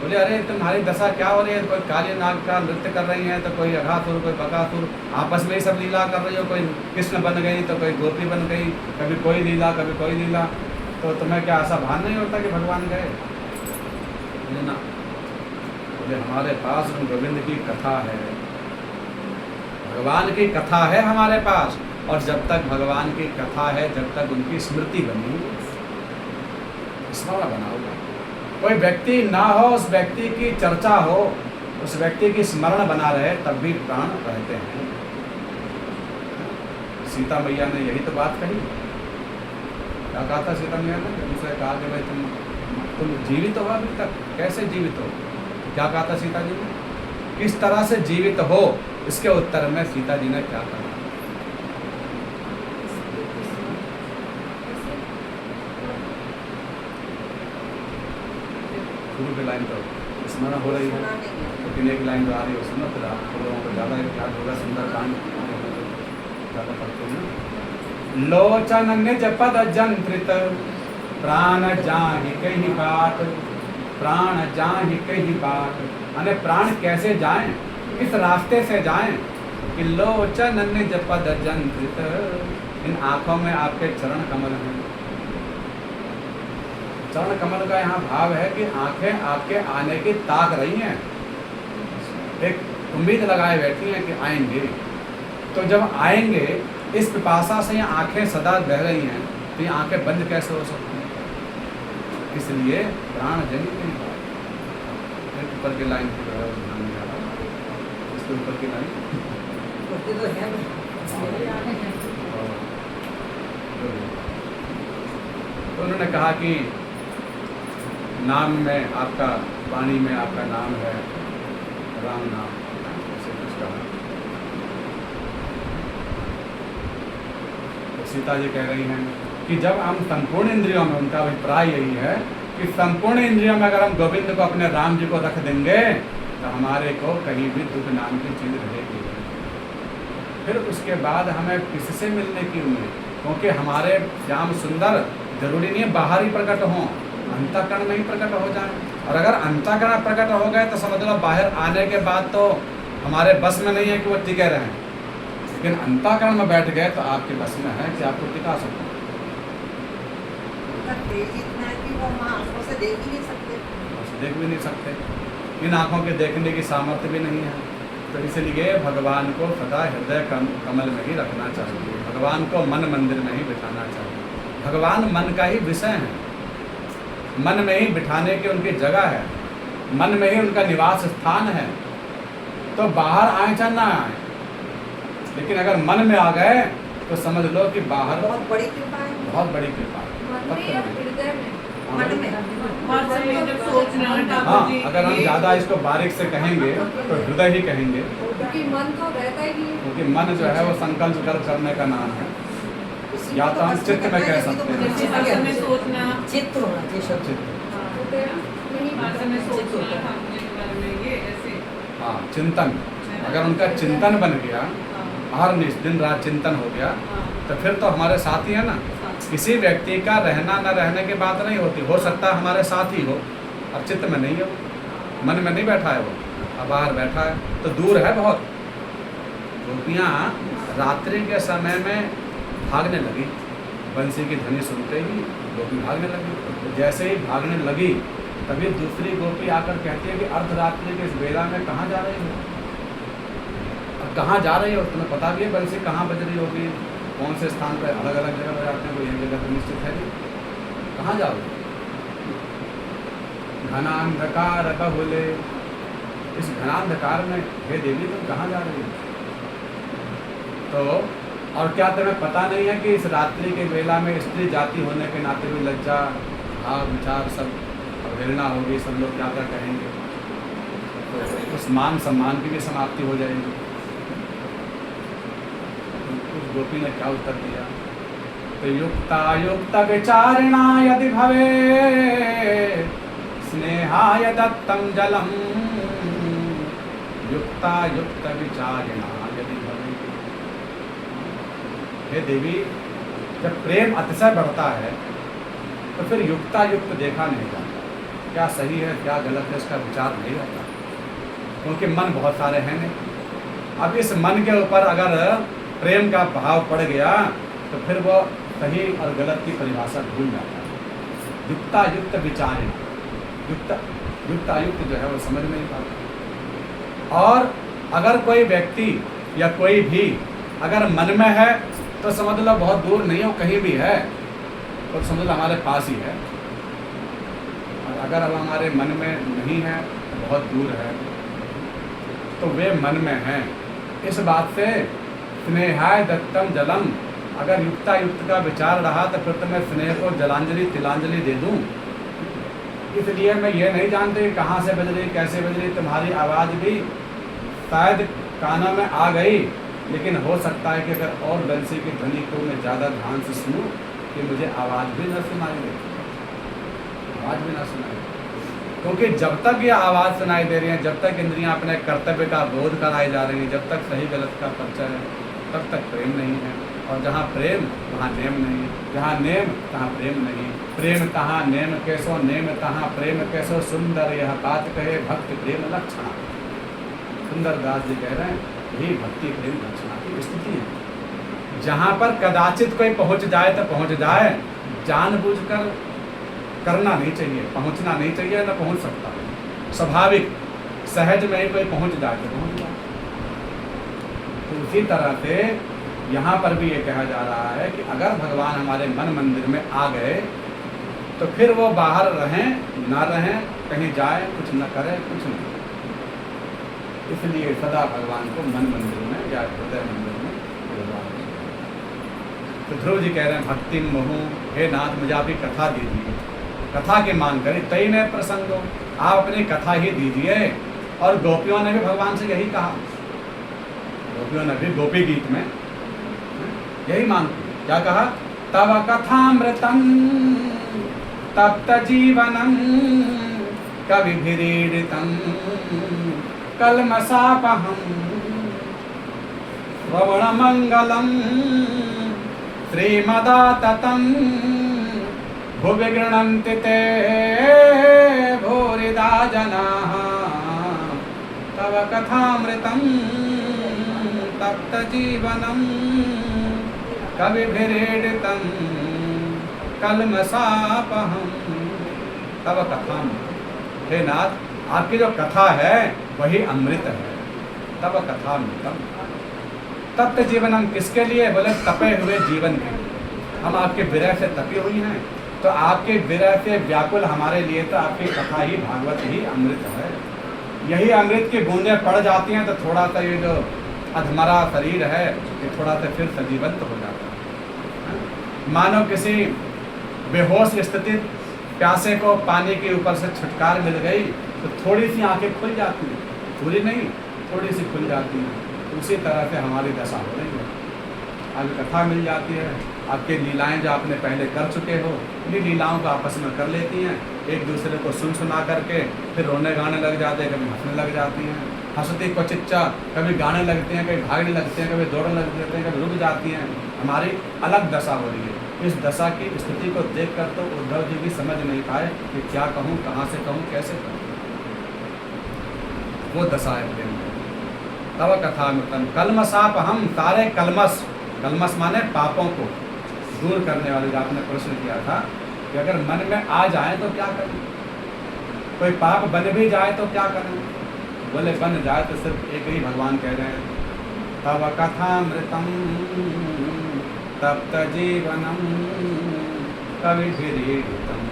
बोले अरे तुम्हारी दशा क्या हो रही है? कोई काली नाग का नृत्य कर रही है, तो कोई अघासुर, कोई बकासुर, आपस में ही सब लीला कर रही हो, कोई कृष्ण बन गई तो कोई गोपी बन गई, कभी कोई लीला कभी कोई लीला, तो तुम्हें क्या ऐसा भान नहीं होता कि भगवान गए? बोले ना, बोले हमारे पास गोविंद की कथा है, भगवान की कथा है हमारे पास, और जब तक भगवान की कथा है, जब तक उनकी स्मृति बनी, स्मरण बना होगा। कोई व्यक्ति ना हो, उस व्यक्ति की चर्चा हो, उस व्यक्ति की स्मरण बना रहे, तब भी प्राण रहते हैं। सीता मैया ने यही तो बात कही। क्या कहा था सीता मैया ने? जब उसे कहा कि भाई तुम जीवित हो अभी तक, कैसे जीवित हो? क्या कहा था सीता जी ने? किस तरह से जीवित हो, इसके उत्तर में सीता जी ने क्या कहा? शुरू की लाइन तो स्मरण हो रही है, लेकिन एक लाइन जो आ रही है उसमें फिर आप लोगों को ज़्यादा याद होगा। सुंदर कांड ज़्यादा पढ़ते हैं। लोचन निज पद जंत्रित, प्राण जाहि कही बात, प्राण जाहि कही बात, अने प्राण कैसे जाएं, किस रास्ते से जाएं? कि लोचन निज पद जंत्रित, इन आँखों में आपके चरण कमल हैं। चरण कमल का यहाँ भाव है कि आंखें आपके आने की ताक रही हैं, एक उम्मीद लगाए बैठी हैं कि आएंगे। तो जब आएंगे इस पिपासा से ये आंखें सदा बह रही हैं, तो ये आंखें बंद कैसे हो सकती हैं? इसलिए प्राण जनी नहीं बात। ऊपर की लाइन की ध्यान नहीं आ रहा, इसके ऊपर की लाइन तो उन्होंने कहा कि नाम में आपका, वाणी में आपका नाम है, राम नाम, ऐसे कुछ कहा। तो सीता जी कह रही हैं कि जब हम संपूर्ण इंद्रियों में, उनका अभिप्राय यही है कि संपूर्ण इंद्रियों में अगर हम गोविंद को, अपने राम जी को रख देंगे तो हमारे को कहीं भी दुख नाम की चीज रहेगी। फिर उसके बाद हमें किससे मिलने की उम्मीद? क्योंकि हमारे श्याम सुंदर जरूरी नहीं है बाहर ही प्रकट हों, अंतःकरण में ही प्रकट हो जाए। और अगर अंतःकरण प्रकट हो गए तो समझ लो बाहर आने के बाद तो हमारे बस में नहीं है कि वो टिके रहें, लेकिन अंतःकरण में बैठ गए तो आपके बस में है कि आपको टिका सकते। तेज इतना है कि वो हम आंखों से देख ही नहीं सकते, देख भी नहीं सकते, इन आँखों के देखने की सामर्थ्य भी नहीं है। तो इसलिए भगवान को सदा हृदय कमल में ही रखना चाहिए, भगवान को मन मंदिर में ही बिठाना चाहिए। भगवान मन का ही विषय है, मन में ही बिठाने की उनकी जगह है, मन में ही उनका निवास स्थान है। तो बाहर आए चाहे ना आए, लेकिन अगर मन में आ गए तो समझ लो कि बाहर बहुत बड़ी कृपा है, बहुत बड़ी कृपा है। मन में या हृदय में? मन में। हाँ, अगर हम ज़्यादा इसको बारीक से कहेंगे तो हृदय ही कहेंगे, क्योंकि मन तो रहता ही नहीं है। क्योंकि मन जो है वो संकल्प करने का नाम है, या तो हम चित्त में कह सकते हैं। सोचना, चित्त होना चाहिए शब्द। हृदय नहीं भाषा में सोचना, ठाकुर के बारे में, ये ऐसे। हाँ, चिंतन, अगर उनका चिंतन बन गया, हर दिन रात चिंतन हो गया, तो फिर तो हमारे साथी है ना। किसी व्यक्ति का रहना न रहने की बात नहीं होती, हो सकता है हमारे साथ ही हो, अब चित्त में नहीं हो, मन में नहीं बैठा है वो, अब बाहर बैठा है तो दूर है बहुत। गोपियाँ रात्रि के समय में भागने लगी, बंसी की ध्वनि सुनते ही गोपी भागने लगी। तो जैसे ही भागने लगी तभी दूसरी गोपी आकर कहती है कि अर्धरात्रि के इस बेला में कहाँ जा रही हो, अब कहाँ जा रही हो, तुम्हें पता भी है बंसी कहाँ बज रही होगी, कौन से स्थान पर, अलग अलग जगह बजाते हैं, कोई एक जगह तो निश्चित है नहीं, कहाँ जाओगे। घनांधकार बहुले, इस घनांधकार में हे देवी तुम कहाँ जा रही हो। तो और क्या तुम्हें पता नहीं है कि इस रात्रि के वेला में स्त्री जाति होने के नाते भी लज्जा भाव विचार सब अवहेलना होगी, सब लोग क्या क्या कहेंगे, तो उस मान सम्मान की भी समाप्ति हो जाएगी। उस गोपी ने क्या उत्तर दिया, तो युक्ता युक्त विचारिणा यदि भवे स्नेहाय दत्तम जलम, युक्ता युक्त विचारिणा यदि भवे। हे देवी, जब प्रेम अतिशय बढ़ता है तो फिर युक्ता युक्त देखा नहीं जाता, क्या सही है क्या गलत है इसका विचार नहीं रहता, क्योंकि मन बहुत सारे हैं नहीं। अब इस मन के ऊपर अगर प्रेम का भाव पड़ गया तो फिर वो सही और गलत की परिभाषा भूल जाता है। युक्ता युक्त विचार, युक्तायुक्त जो है वो समझ नहीं पाता। और अगर कोई व्यक्ति या कोई भी अगर मन में है तो समझ लो बहुत दूर नहीं हो, कहीं भी है तो समझ लो हमारे पास ही है, और अगर अब हमारे मन में नहीं है तो बहुत दूर है, तो वे मन में हैं। इस बात से स्नेहाय दत्तम जलम, अगर युक्ता युक्त का विचार रहा तो फिर तो मैं स्नेह को जलांजलि तिलांजलि दे दूं। इसलिए मैं ये नहीं जानती कहाँ से बज रही कैसे बज रही, तुम्हारी आवाज़ भी शायद कानों में आ गई, लेकिन हो सकता है कि अगर और बंसी की ध्वनि को मैं ज़्यादा ध्यान से सुनूं कि मुझे आवाज़ भी न सुनाई दे, आवाज़ भी ना सुनाई दे। क्योंकि जब तक ये आवाज़ सुनाई दे रही है, जब तक इंद्रियां अपने कर्तव्य का बोध कराई जा रही हैं, जब तक सही गलत का परिचय है, तब तक प्रेम नहीं है। और जहाँ प्रेम वहाँ नेम नहीं, जहाँ नेम तहाँ प्रेम नहीं। प्रेम तहाँ नेम कैसो, नेम तहाँ प्रेम कैसो, सुंदर यह बात कहे भक्ति प्रेम लक्षणा। सुंदर दास जी कह रहे हैं यही भक्ति प्रेम लक्षणा की स्थिति है। जहाँ पर कदाचित कोई पहुँच जाए तो पहुँच जाए, जानबूझकर करना नहीं चाहिए, पहुँचना नहीं चाहिए, न पहुँच सकता। स्वाभाविक सहज में ही कोई पहुँच जाए तो पहुँच जाए। तो उसी तरह से यहाँ पर भी ये कहा जा रहा है कि अगर भगवान हमारे मन मंदिर में आ गए तो फिर वो बाहर रहें ना रहें, कहीं जाए कुछ न करें कुछ नहीं। इसलिए सदा भगवान को मन मंदिर में या हृदय मंदिर में भगवान। तो ध्रुव जी कह रहे हैं भक्ति मोहू, हे नाथ मुझे आपकी कथा दीजिए, कथा की मांग करें तई में प्रसंग हो, आप अपनी कथा ही दीजिए। और गोपियों ने भी भगवान से यही कहा, गोपियों ने भी गोपी गीत में यही मांग की, क्या कहा, तव कथामृतम तप्त जीवनम कविभिरीडितम कलमसापहम श्रवण मंगलम श्रीमदाततम भुवि गृह्णन्ति ते भूरिदा जनाः तव कथामृतं तप्त जीवनं कविभिरीडितं कलमसापहं तव कथाम। हे नाथ, आपकी जो कथा है वही अमृत है। तब कथामृतम, तप्त जीवनम किसके लिए, बोले तपे हुए जीवन के लिए। हम आपके विरह से तपी हुई हैं, तो आपके विरह से व्याकुल हमारे लिए तो आपकी कथा ही भागवत ही अमृत है। यही अमृत की बूंदें पड़ जाती हैं तो थोड़ा सा ये जो अधमरा शरीर है ये थोड़ा सा फिर सजीवंत हो जाता है। मानो किसी बेहोश स्थिति प्यासे को पानी के ऊपर से छुटकार मिल गई तो थोड़ी सी आंखें खुल जाती हैं, पूरी नहीं थोड़ी सी खुल जाती हैं। उसी तरह से हमारी दशा हो रही है। अब कथा मिल जाती है, आपके लीलाएं जो आपने पहले कर चुके हो इन्हीं लीलाओं को आपस में कर लेती हैं, एक दूसरे को सुना करके फिर रोने गाने लग जाते हैं, कभी हंसने लग जाती हैं, हंसती को चिच्चा, कभी गाने लगते हैं, कभी भागने लगते हैं, कभी दौड़ने लग जाते हैं, कभी रुक जाती हैं। हमारी अलग दशा हो रही है। इस दशा की स्थिति को देखकर तो उद्धव जी भी समझ नहीं पाए कि क्या कहूँ, कहाँ से कहूँ, कैसे कहूँ। वो दशा है प्रेम की। तब कथा मृतम कलमसाप हम सारे कलमस, कलमस माने पापों को दूर करने वाले, जो आपने प्रश्न किया था कि अगर मन में आ जाए तो क्या करें, कोई पाप बन भी जाए तो क्या करें। बोले बन जाए तो सिर्फ एक ही भगवान कह रहे हैं, तब कथामृतम तप्त जीवनम कविभिरीडितम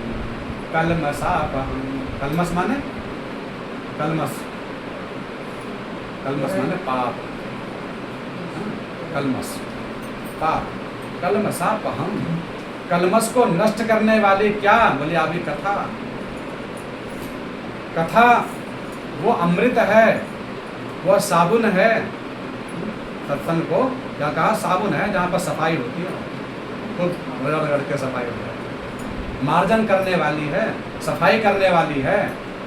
कलमसापहम। कलमस माने कलमस, कलमस माने पाप, कलमस पाप, कलमसापहम। कलमस को नष्ट करने वाली क्या, बोले अभी कथा। कथा वो अमृत है, वो साबुन है। सत्संग को क्या कहा, साबुन है जहाँ पर सफाई होती है, खुद रगड़ के सफाई होती है। मार्जन करने वाली है, सफाई करने वाली है।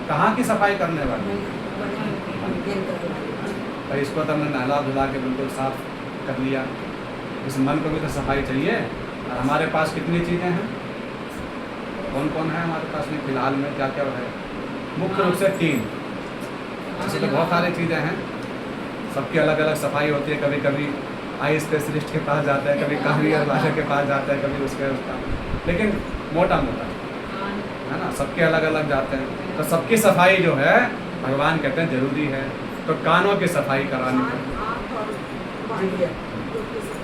कहाँ की सफाई करने वाली है? तो इसको तो हमने नहला धुला के बिल्कुल साफ कर लिया। इस मन को भी तो सफाई चाहिए। और हमारे पास कितनी चीज़ें हैं, कौन कौन है हमारे पास में फिलहाल में, क्या क्या है? मुख्य रूप से 3, ऐसे तो बहुत सारी चीज़ें हैं, सबकी अलग अलग सफाई होती है। कभी कभी आई स्पेशलिस्ट के पास जाते हैं, कभी कारियर वाले के पास जाते हैं, कभी उसका, लेकिन मोटा मोटा है ना, सबके अलग अलग जाते हैं। तो सबकी सफाई जो है भगवान कहते हैं जरूरी है। तो कानों की सफाई करानी पड़ेगी।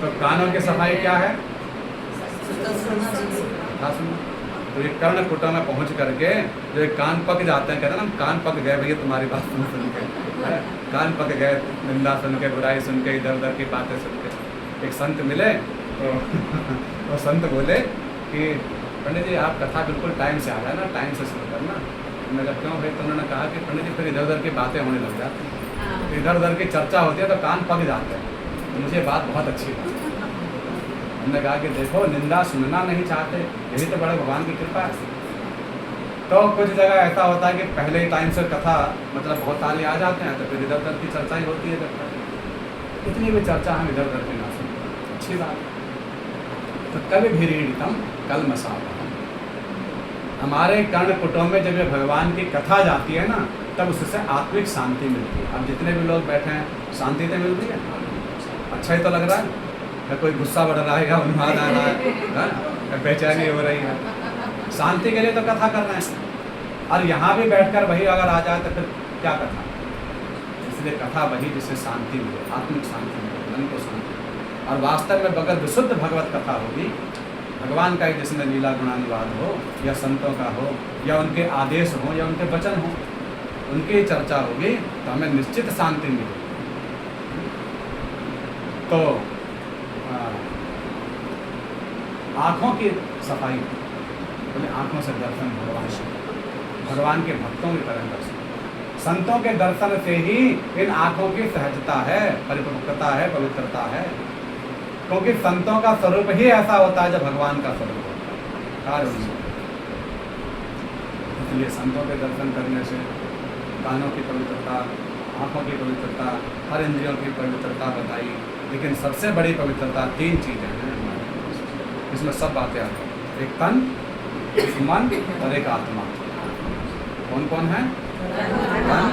तो कानों की सफाई क्या है? हाँ सुनो, तो ये कर्ण कुटा में पहुंच करके जो एक कान पक जाते हैं, कहते हैं ना कान पक गए भैया तुम्हारी बात सुन के, कान पक गए, निंदा सुन के, बुराई सुन के, इधर उधर की बातें सुन के। एक संत मिले तो वो संत बोले कि पंडित जी आप कथा बिल्कुल टाइम से आ जाए ना, टाइम से शुरू करना। मैं जब क्यों भाई, तो उन्होंने कहा कि पंडित जी फिर इधर उधर की बातें होने लग जाती हैं, तो इधर उधर की चर्चा होती है तो कान पक जाते हैं। तो मुझे बात बहुत अच्छी लगी। हमने कहा कि देखो निंदा सुनना नहीं चाहते, यही तो बड़े भगवान की कृपा है। तो कुछ जगह ऐसा होता है कि पहले ही टाइम से कथा मतलब बहुत सारे आ जाते हैं, तो फिर इधर उधर की चर्चा ही होती है। जब तक इतनी भी चर्चा हम इधर उधर की ना सुनते, अच्छी बात। तो कभी भिरीडितम कलमसापहम। हमारे कर्णपुटों में जब ये भगवान की कथा जाती है ना, तब उससे आत्मिक शांति मिलती है। अब जितने भी लोग बैठे हैं, शांति तो मिल रही है, अच्छा ही तो लग रहा है। कोई गुस्सा बढ़ रहा है या उन्माद आ रहा है, बेचैनी हो रही है, शांति के लिए तो कथा कर रहे हैं। और यहाँ भी बैठकर वही अगर आ जाए तो फिर क्या कथा। इसलिए कथा वही जिससे शांति मिले, आत्मिक शांति मिले, मन को शांति मिले। और वास्तव में अगर विशुद्ध भगवत कथा होगी, भगवान का ही जिसमें लीला गुणानुवाद हो, या संतों का हो, या उनके आदेश हो, या उनके वचन हो, उनकी चर्चा होगी, तो हमें निश्चित शांति मिलेगी। तो आँखों की सफाई, बोले आँखों से दर्शन भगवान के भक्तों की तरह दर्शन, संतों के दर्शन से ही इन आँखों की सहजता है, परिपक्वता है, पवित्रता है। क्योंकि संतों का स्वरूप ही ऐसा होता है जो भगवान का स्वरूप होता है। इसलिए संतों के दर्शन करने से कानों की पवित्रता, आँखों की पवित्रता, हर इंद्रियों की पवित्रता बताई। लेकिन सबसे बड़ी पवित्रता 3 चीज़ें हैं हमारे, इसमें सब बातें आती हैं। एक तन, एक मन और एक आत्मा। कौन कौन है? तन,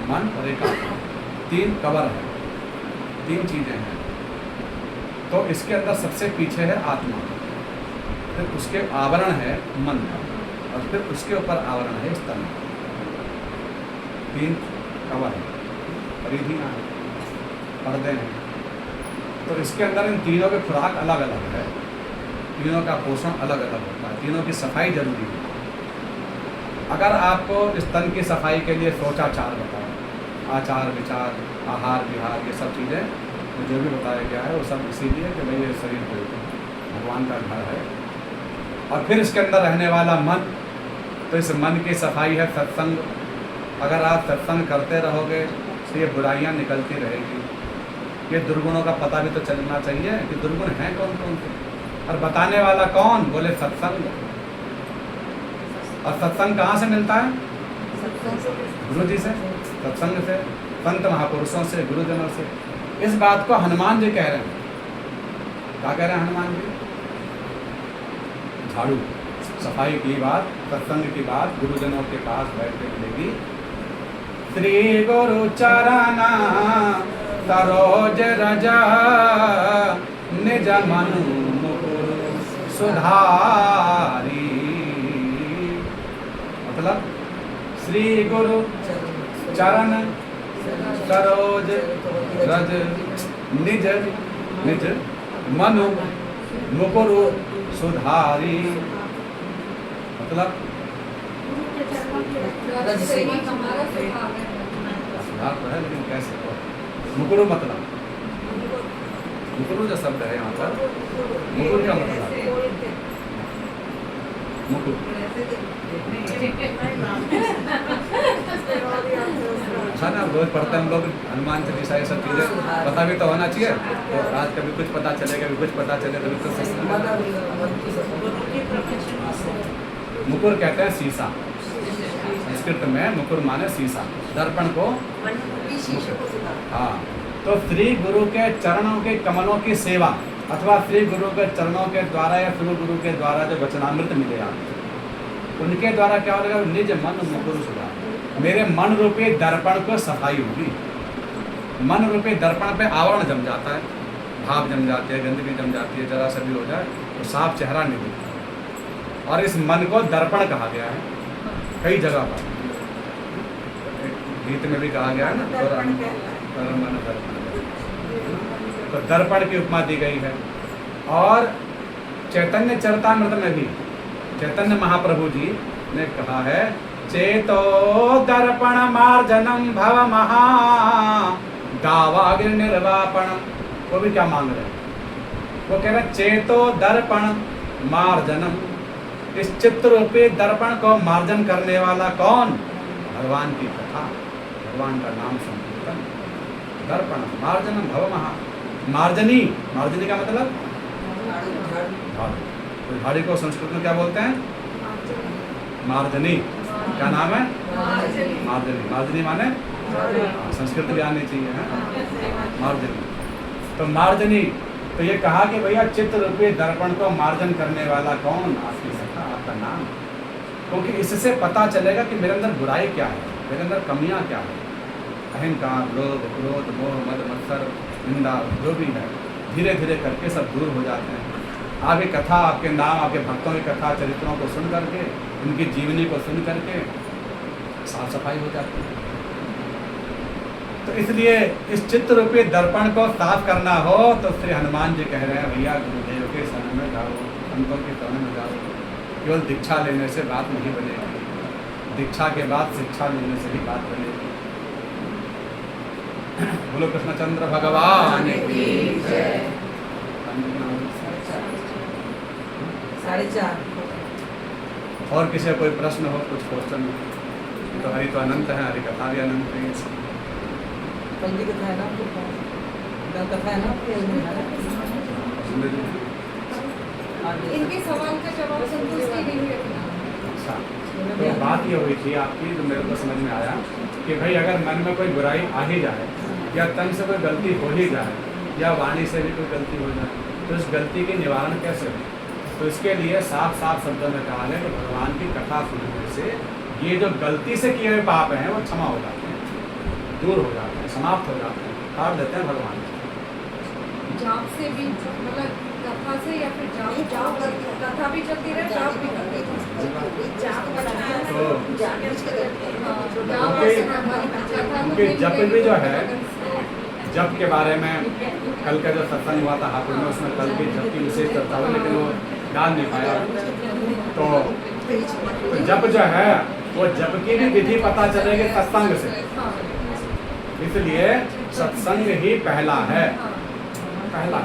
मन और एक आत्मा। 3 कवर है, 3 चीज़ें हैं। तो इसके अंदर सबसे पीछे है आत्मा, फिर उसके आवरण है मन, और फिर उसके ऊपर आवरण है स्तन। 3 कवर है, परिधियाँ हैं, पर्दे हैं। तो इसके अंदर इन तीनों की खुराक अलग अलग है, तीनों का पोषण अलग अलग होता है, तीनों की सफाई जरूरी है। अगर आपको स्तन की सफाई के लिए सोचाचार बताओ, आचार विचार, आहार विहार, ये सब चीज़ें जो भी बताया गया है वो सब इसीलिए कि भाई ये शरीर भगवान का घर है। और फिर इसके अंदर रहने वाला मन, तो इस मन की सफाई है सत्संग। अगर आप सत्संग करते रहोगे तो ये बुराइयाँ निकलती रहेगी। ये दुर्गुणों का पता भी तो चलना चाहिए कि दुर्गुण हैं कौन कौन से, और बताने वाला कौन, बोले सत्संग। और सत्संग कहाँ से मिलता है? गुरु जी से, सत्संग से, संत महापुरुषों से, गुरुजनों से। इस बात को हनुमान जी कह रहे हैं। क्या कह रहे हैं हनुमान जी? झाड़ू, सफाई की बात, सत्संग की बात गुरुजनों के पास बैठ के मिलेगी। श्री गुरु चरण सरोज रज निज मनु मुकुर सुधारी। मतलब श्री गुरु चरण सरोज रज निज निज मनु मुकुर सुधारी। मतलब गुरु के चरणों की रज से ही हमारा स्वभाव है। सुधार तो है, लेकिन कैसे हो? मुकुरु मतलब मुकुरु जो शब्द है यहाँ पर, मुकुर का मतलब मुकुर। अच्छा ना, रोज पढ़ते हैं हम लोग हनुमान चालीसा, ये सब चीजें पता भी तो होना चाहिए। तो आज कभी कुछ पता चले, कभी कुछ पता चले, कभी कुछ मुकुर कहते हैं शीशा। संस्कृत में मुकुर माने शीशा, दर्पण को हाँ। तो श्री गुरु के चरणों के कमलों की सेवा अथवा श्री गुरु के चरणों के द्वारा या श्री गुरु के द्वारा जो वचनामृत मिले आपको, उनके द्वारा क्या होगा? निज मन मुकुर सुधार। मेरे मन रूपी दर्पण को सफाई होगी। मन रूपी दर्पण पे आवरण जम जाता है, भाव जम जाती है, गंदगी जम जाती है, जरा सा भी हो जाए तो साफ चेहरा नहीं दिखता। और इस मन को दर्पण कहा गया है कई जगह पर। गीत में भी कहा गया है ना, मन दर्पण। तो दर्पण की उपमा दी गई है। और चैतन्य चरितामृत में भी चैतन्य महाप्रभु जी ने कहा है, चेतो दर्पण मार्जनम भव महा दावाग्नि निर्वापणम। वो भी क्या मांग रहे हैं? वो कह रहे चेतो दर्पण मार्जनम। इस चित्त रूपी दर्पण को मार्जन करने वाला कौन? भगवान की कथा, भगवान का नाम संकीर्तन। दर्पण मार्जनम भव महा। मार्जनी, मार्जनी का मतलब झाड़ू। तो झाड़ी को संस्कृत में क्या बोलते हैं? मार्जनी। क्या नाम है? मार्जनी। मार्जनी माने संस्कृत भी आनी चाहिए है मार्जनी। तो मार्जनी, तो ये कहा कि भैया चित्त रूपी दर्पण को मार्जन करने वाला कौन? आपकी सत्ता, आपका नाम। क्योंकि इससे पता चलेगा कि मेरे अंदर बुराई क्या है, मेरे अंदर कमियां क्या है। अहंकार, लोभ, क्रोध, मोह, मद, मत्सर, निंदा जो भी है, धीरे धीरे करके सब दूर हो जाते हैं। आपकी कथा, आपके नाम, आपके भक्तों की कथा चरित्रों को सुन करके, उनकी जीवनी को सुन करके साफ सफाई हो जाती है। तो इसलिए इस चित्त रूपी दर्पण को साफ करना हो तो श्री हनुमान जी कह रहे हैं, भैया गुरुदेव के शरण में जाओ, संतों के शरण में जाओ। केवल दीक्षा लेने से बात नहीं बनेगी, दीक्षा के बाद शिक्षा लेने से ही बात बनेगी। बोलो कृष्णचंद्र भगवान की जय। 4:30। और किसी का कोई प्रश्न हो, कुछ क्वेश्चन हो? तो हरि तो अनंत है, हरि कथा भी अनंत है। कल की कथा है ना आपको? कल कथा है ना आपकी? इनके सवाल का जवाब संतुष्टि नहीं है। अच्छा, तो बात ये हुई थी आपकी, जो मेरे को समझ में आया कि भाई अगर मन में कोई बुराई आ ही जाए, या तन से कोई गलती हो ही जाए, या वाणी से भी कोई गलती हो जाए, तो इस गलती के निवारण कैसे हो? तो इसके लिए साफ साफ शब्दों में कहा है कि भगवान की कथा सुनने से ये जो गलती से किए हुए पाप हैं वो क्षमा हो जाते हैं, दूर हो जाते हैं, समाप्त हो जाते हैं, काट देते हैं भगवान। जाप से भी, मतलब कथा से या फिर जाप कथा भी चलती रहे, जाप भी करती रहे। उनके जप भी जो है, जप के बारे में कल का जो सत्संग हुआ था हापुड़ में, उसमें कल की जप की विशेष चर्चा हुई, लेकिन वो डाल नहीं पाया। तो जप जो है वो जप की भी विधि पता चलेगी सत्संग से, इसलिए सत्संग ही पहला है, पहला।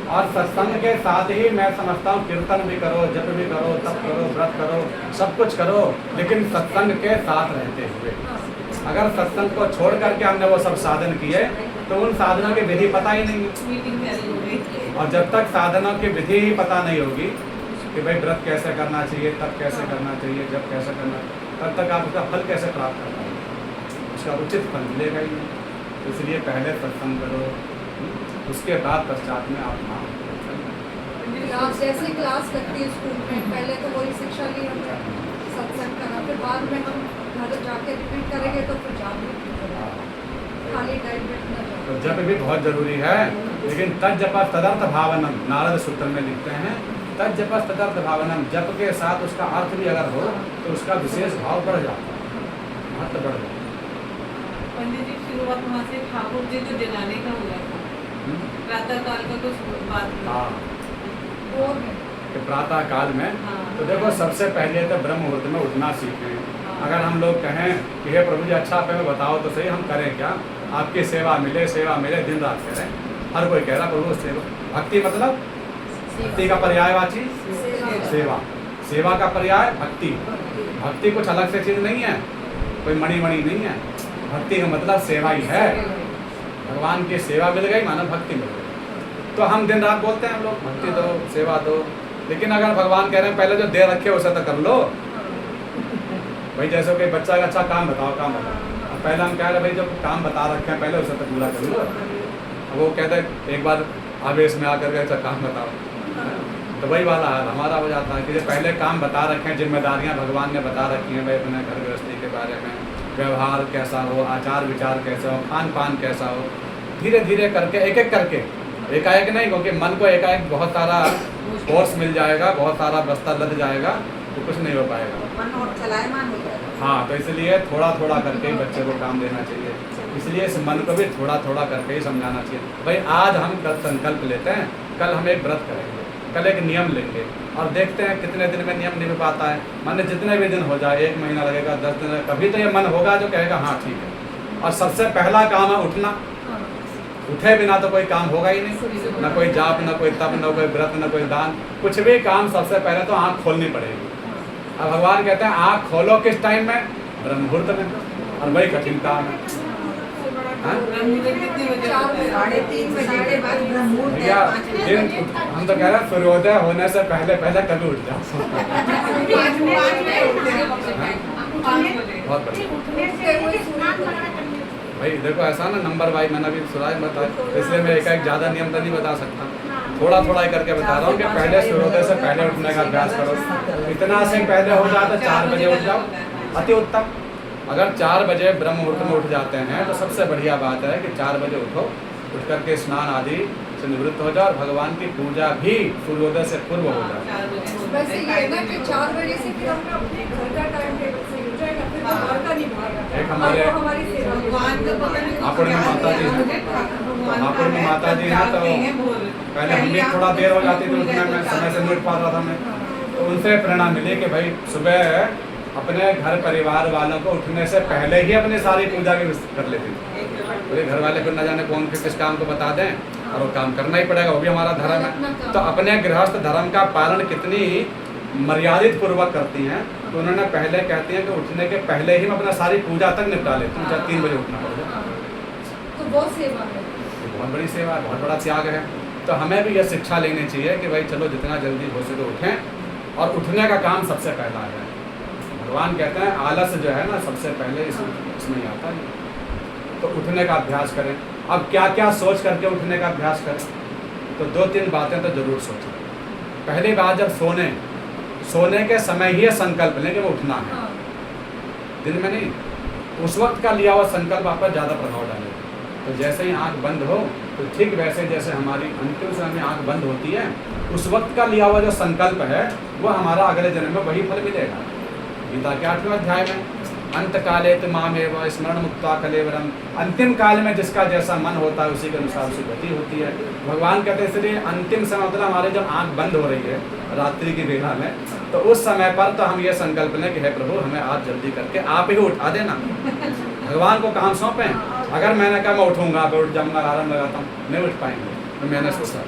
और सत्संग के साथ ही मैं समझता हूँ कीर्तन भी करो, जप भी करो, तप करो, व्रत करो, सब कुछ करो, लेकिन सत्संग के साथ रहते हुए। अगर सत्संग को छोड़ करके हमने वो सब साधन किए तो उन साधनों की विधि पता ही नहीं है। और जब तक साधनों की विधि ही पता नहीं होगी कि भाई व्रत कैसे करना चाहिए, तप कैसे करना चाहिए, जप कैसे करना, तब तक आप उसका फल कैसे प्राप्त कर पाएंगे? उसका उचित फल मिलेगा ही नहीं। इसलिए पहले सत्संग करो, उसके बाद पश्चात में आप नाम। क्लास जैसे क्लास लगती है स्कूल में, पहले तो वही शिक्षा ली हमने, सत्संग करा, फिर बाद में हम घर जाके रिपीट करेंगे तो फिर जागरूक करेंगे, खाली टाइम में न जाओ। तो जप भी बहुत जरूरी है, लेकिन तज जप तदर्थ भावनम, नारद सूत्र में लिखते हैं तज जप तदर्थ भावनम, जप के साथ उसका अर्थ भी अगर हो तो उसका विशेष भाव बढ़ जाता है, महत्व बढ़ जाता है। पंडित जी शुरुआत वहाँ से ठाकुर जी को जगाने का हुआ था, प्रातः काल का कुछ बात नहीं। हाँ, भोर में कि प्रातः काल में हाँ। तो देखो सबसे पहले तो ब्रह्म मुहूर्त में उठना सीखें। अगर हम लोग कहें कि हे प्रभु जी अच्छा आप हमें बताओ तो सही, हम करें क्या, आपकी सेवा मिले दिन रात करें। हर कोई कह रहा प्रभु सेवा, भक्ति मतलब भक्ति का पर्यायवाची सेवा, सेवा का पर्याय भक्ति। भक्ति कुछ अलग से चीज नहीं है, कोई मणि नहीं है, भक्ति का मतलब सेवा ही है। भगवान की सेवा मिल गई मानो भक्ति मिल गई। तो हम दिन रात बोलते हैं हम लोग भक्ति दो सेवा दो, लेकिन अगर भगवान कह रहे हैं पहले जो दे रखे उसे तो कर लो भाई। जैसे कोई बच्चा का अच्छा काम बताओ, अब पहले हम कह रहे भाई जो काम बता रखे हैं पहले उसे तो पूरा कर लो। अब वो कहते हैं एक बार आवेश में आकर के अच्छा काम बताओ, तो वही वाला हाल हमारा हो जाता है कि जो पहले काम बता रखे हैं, जिम्मेदारियां भगवान ने बता रखी हैं भाई, अपने घर गृहस्थी के बारे में, व्यवहार कैसा हो, आचार विचार कैसे हो, खान पान कैसा हो, धीरे धीरे करके एक एक करके, एकाएक नहीं, क्योंकि मन को एकाएक बहुत सारा कोर्स मिल जाएगा, बहुत सारा बस्ता लद जाएगा तो कुछ नहीं हो पाएगा, मन और चलायमान हो जाएगा। हाँ, तो इसलिए थोड़ा थोड़ा करके ही बच्चे को काम देना चाहिए। इसलिए इस मन को भी थोड़ा थोड़ा करके ही समझाना चाहिए। भाई आज हम कल संकल्प लेते हैं, कल हम एक व्रत करेंगे, कल एक नियम लेंगे और देखते हैं कितने दिन में नियम निभ पाता है। माने जितने भी दिन हो जाए, 1 महीना लगेगा, 10 दिन, कभी तो ये मन होगा जो कहेगा हाँ ठीक है। और सबसे पहला काम है उठना, उठे बिना तो कोई काम होगा ही नहीं, ना कोई जाप, ना कोई तप, ना कोई व्रत, ना कोई दान, कुछ भी काम। सबसे पहले तो आँख खोलनी पड़ेगी। अब भगवान कहते हैं आँख खोलो किस टाइम में, ब्रह्म मुहूर्त में, और वही कठिन काम है। हाँ? कितने बजे होता है? 3:30 बजे के बाद ब्रह्म मुहूर्त है, भैया 5 बजे दिन हम तो कह रहे हैं सूर्योदय होने से पहले पहले कभी उठ जाओ। पाँच बजे उठते हैं। बहुत बढ़िया उठने से ही स्नान वगैरह करने से। भाई। देखो ऐसा ना नंबर वाइज मैंने अभी सुराज बताया, इसलिए मैं एक ज़्यादा नियम तो नहीं बता सकता, थोड़ा थोड़ा ही करके बता रहा हूँ कि पहले सूर्योदय से पहले उठने का अभ्यास करो। इतना से पहले हो जाए तो 4 बजे उठ जाओ, अति उत्तम। अगर 4 बजे ब्रह्म मुहूर्त में उठ जाते हैं तो सबसे बढ़िया बात है कि 4 बजे उठो, उठ करके स्नान आदि से निवृत्त हो जाओ और भगवान की पूजा भी सूर्योदय से पूर्व हो जाए। वैसे ये है ना कि 4 बजे से फिर अपना अपने घर का टाइम टेबल सही हो जाएगा, फिर वो घर का नहीं भागेगा। एक हमारे और वो हमारी सेवा में भगवान को पता नहीं आपड़ में माता जी आपड़ में माता जी हैं, तो पहले हम भी थोड़ा देर हो जाती थी उठने में, समय से नहीं उठ पा रहा था मैं, तो उनसे प्रेरणा मिली कि भाई सुबह अपने घर परिवार वालों को उठने से पहले ही अपनी सारी पूजा की कर लेती थी। बोले घर वाले फिर न जाने कौन किस काम को बता दें, और वो काम करना ही पड़ेगा, वो भी हमारा धर्म है। तो अपने गृहस्थ धर्म का पालन कितनी मर्यादित पूर्वक करती हैं, तो उन्होंने पहले कहती हैं कि उठने के पहले ही मैं अपना सारी पूजा तक निपटा लेती हूँ, चाहे 3 बजे उठना पड़ जाए। तो बहुत सेवा है। ये बहुत बड़ी सेवा है, बहुत बड़ा त्याग है। तो हमें भी यह शिक्षा लेनी चाहिए कि भाई चलो जितना जल्दी हो सके उठें, और उठने का काम सबसे पहला है। भगवान कहते हैं आलस जो है ना सबसे पहले इसमें ही आता है। तो उठने का अभ्यास करें। अब क्या क्या सोच करके उठने का अभ्यास करें, तो 2-3 बातें तो जरूर सोचें। पहली बात, जब सोने के समय ही संकल्प लें कि वो उठना है, हाँ। दिन में नहीं। उस वक्त का लिया हुआ संकल्प आप पर ज़्यादा प्रभाव डालेगा। तो जैसे ही आंख बंद हो तो ठीक वैसे जैसे हमारी अंतिम समय में आंख बंद होती है, उस वक्त का लिया हुआ जो संकल्प है वो हमारा अगले जन्म में वही फल मिलेगा। गीता के 8वें अध्याय में अंत काले तो मामेव स्मरण मुक्ता कलेवरम, अंतिम काल में जिसका जैसा मन होता है उसी के अनुसार उसकी गति होती है। भगवान कहते हैं इसलिए अंतिम समय मतलब हमारे जब आंख बंद हो रही है रात्रि की बेला में, तो उस समय पर तो हम ये संकल्प लें कि हे प्रभु हमें आज जल्दी करके आप ही उठा देना। भगवान को काम सौंपें। अगर मैंने कहा मैं उठूंगा, मैं उठ जाऊंगा, अलार्म लगाता हूँ, नहीं उठ पाएंगे। तो मैंने सोचा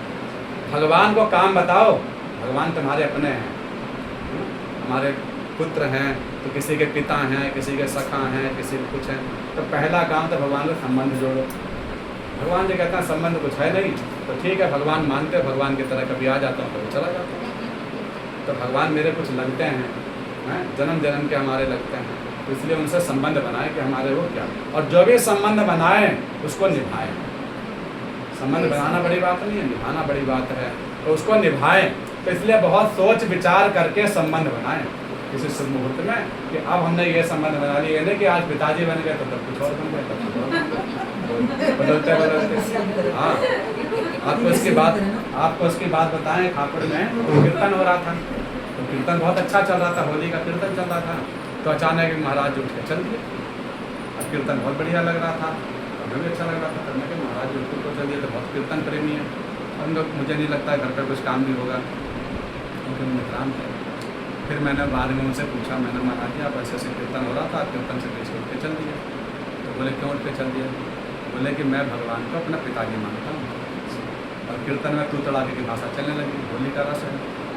भगवान को काम बताओ, भगवान तुम्हारे अपने हैं, हमारे पुत्र हैं, तो किसी के पिता हैं, किसी के सखा हैं, किसी के कुछ हैं। तो पहला काम तो भगवान से संबंध जोड़ो। भगवान जी कहते हैं संबंध कुछ है नहीं, तो ठीक है भगवान मानते, भगवान की तरह कभी आ जाता हूँ कभी चला जाता हूँ। तो भगवान मेरे कुछ लगते हैं, जन्म जन्म के हमारे लगते हैं, तो इसलिए उनसे संबंध बनाए कि हमारे वो क्या, और जो भी संबंध बनाए उसको निभाएं। संबंध बनाना बड़ी बात नहीं है, निभाना बड़ी बात है। तो उसको निभाएं। तो इसलिए बहुत सोच विचार करके संबंध बनाएं किसी शुभ मुहूर्त में, कि अब हमने ये संबंध बना लिया, नहीं कि आज पिताजी बन गए तो तब कुछ और बन गए, तब कुछ और बन गए। बदलते बदलते। हाँ, आपको उसकी बात बताएं, खाकुड़ में तो कीर्तन हो रहा था, तो कीर्तन बहुत अच्छा चल रहा था, होली का कीर्तन चल रहा था। तो अचानक महाराज उठ के चल दिए। अब कीर्तन बहुत बढ़िया लग रहा था, हमें भी अच्छा लग रहा था, करने के महाराज उठ को चल दिए। तो बहुत कीर्तन प्रेमी है हम लोग, मुझे नहीं लगता है घर पर कुछ काम भी होगा, क्योंकि मित्राम थे। फिर मैंने बाद में उनसे पूछा, मैंने महाराज जी आप ऐसे ऐसे कीर्तन हो रहा था, कीर्तन से पीछे उठ के चल दिए। तो बोले क्यों उठ के चल दिए? बोले कि मैं भगवान को अपना पिताजी मानता हूँ। और कीर्तन में तू तड़ाके की भाषा चलने लगी, होली का रस है,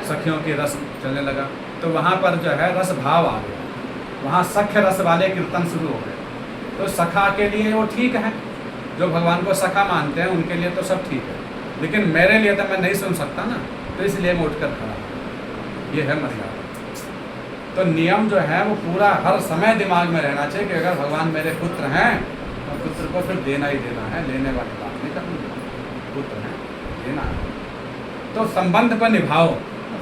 सखियों की रस चलने लगा। तो वहाँ पर जो है रस भाव आ गया, वहाँ सख्य रस वाले कीर्तन शुरू हो गए। तो सखा के लिए वो ठीक है, जो भगवान को सखा मानते हैं उनके लिए तो सब ठीक है, लेकिन मेरे लिए तो मैं नहीं सुन सकता ना, तो इसलिए मैं उठकर खड़ा हूँ। ये है मर्यादा। तो नियम जो है वो पूरा हर समय दिमाग में रहना चाहिए कि अगर भगवान मेरे पुत्र हैं तो पुत्र को फिर देना ही देना है, लेने वाली बात नहीं करनी, पुत्र हैं देना है। तो संबंध को निभाओ,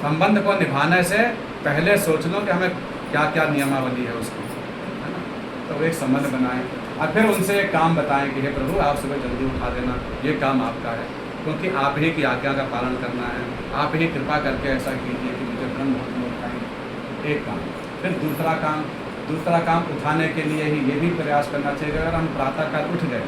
संबंध को निभाने से पहले सोच लो कि हमें क्या क्या नियमावली है उसकी, है ना। तो एक संबंध बनाएं और फिर उनसे एक काम बताएं कि हे प्रभु आप सुबह जल्दी उठा देना, ये काम आपका है, क्योंकि आप ही की आज्ञा का पालन करना है, आप ही कृपा करके ऐसा कीजिए कि मुझे ब्रह्म मुहूर्त में उठाएं। एक काम। फिर दूसरा काम उठाने के लिए ही ये भी प्रयास करना चाहिए कि अगर हम प्रातःकाल उठ गए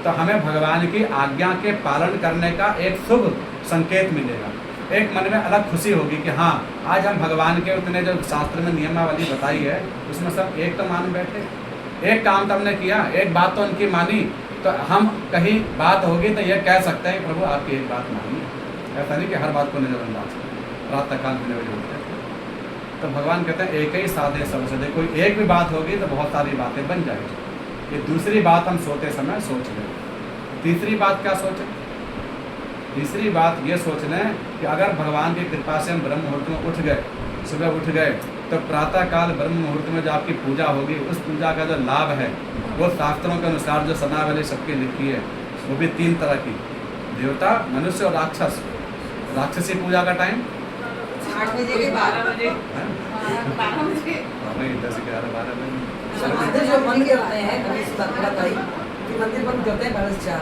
तो हमें भगवान की आज्ञा के पालन करने का एक शुभ संकेत मिलेगा, एक मन में अलग खुशी होगी कि हाँ आज हम भगवान के उतने जो शास्त्र में नियमावली बताई है उसमें सब एक तो मान बैठे, एक काम तो हमने किया, एक बात तो उनकी मानी, तो हम कहीं बात होगी तो ये कह सकते हैं प्रभु आपकी एक बात मानी। ऐसा नहीं कि हर बात को नजरअंदाज करें। प्रातःकाल में बजे उठते तो भगवान कहते हैं एक ही साधे सब सदे, कोई एक भी बात होगी तो बहुत सारी बातें बन जाएगी। ये दूसरी बात हम सोते समय सोच लें। तीसरी बात क्या सोचें? तीसरी बात ये सोच लें कि अगर भगवान की कृपा से हम ब्रह्म मुहूर्त में उठ गए, सुबह उठ गए, तो प्रातःकाल ब्रह्म मुहूर्त में जो आपकी पूजा होगी उस पूजा का जो लाभ है वो शास्त्रों के अनुसार जो सनावली सबकी लिखी है वो भी 3 तरह की, देवता, मनुष्य और राक्षस। राक्षसी पूजा का टाइम 8 बजे के 12 बजे 12 बजे 10 11 12 बजे। मंदिर जो बंद करते हैं कभी इस बात बताई कि मंदिर बंद करते हैं 12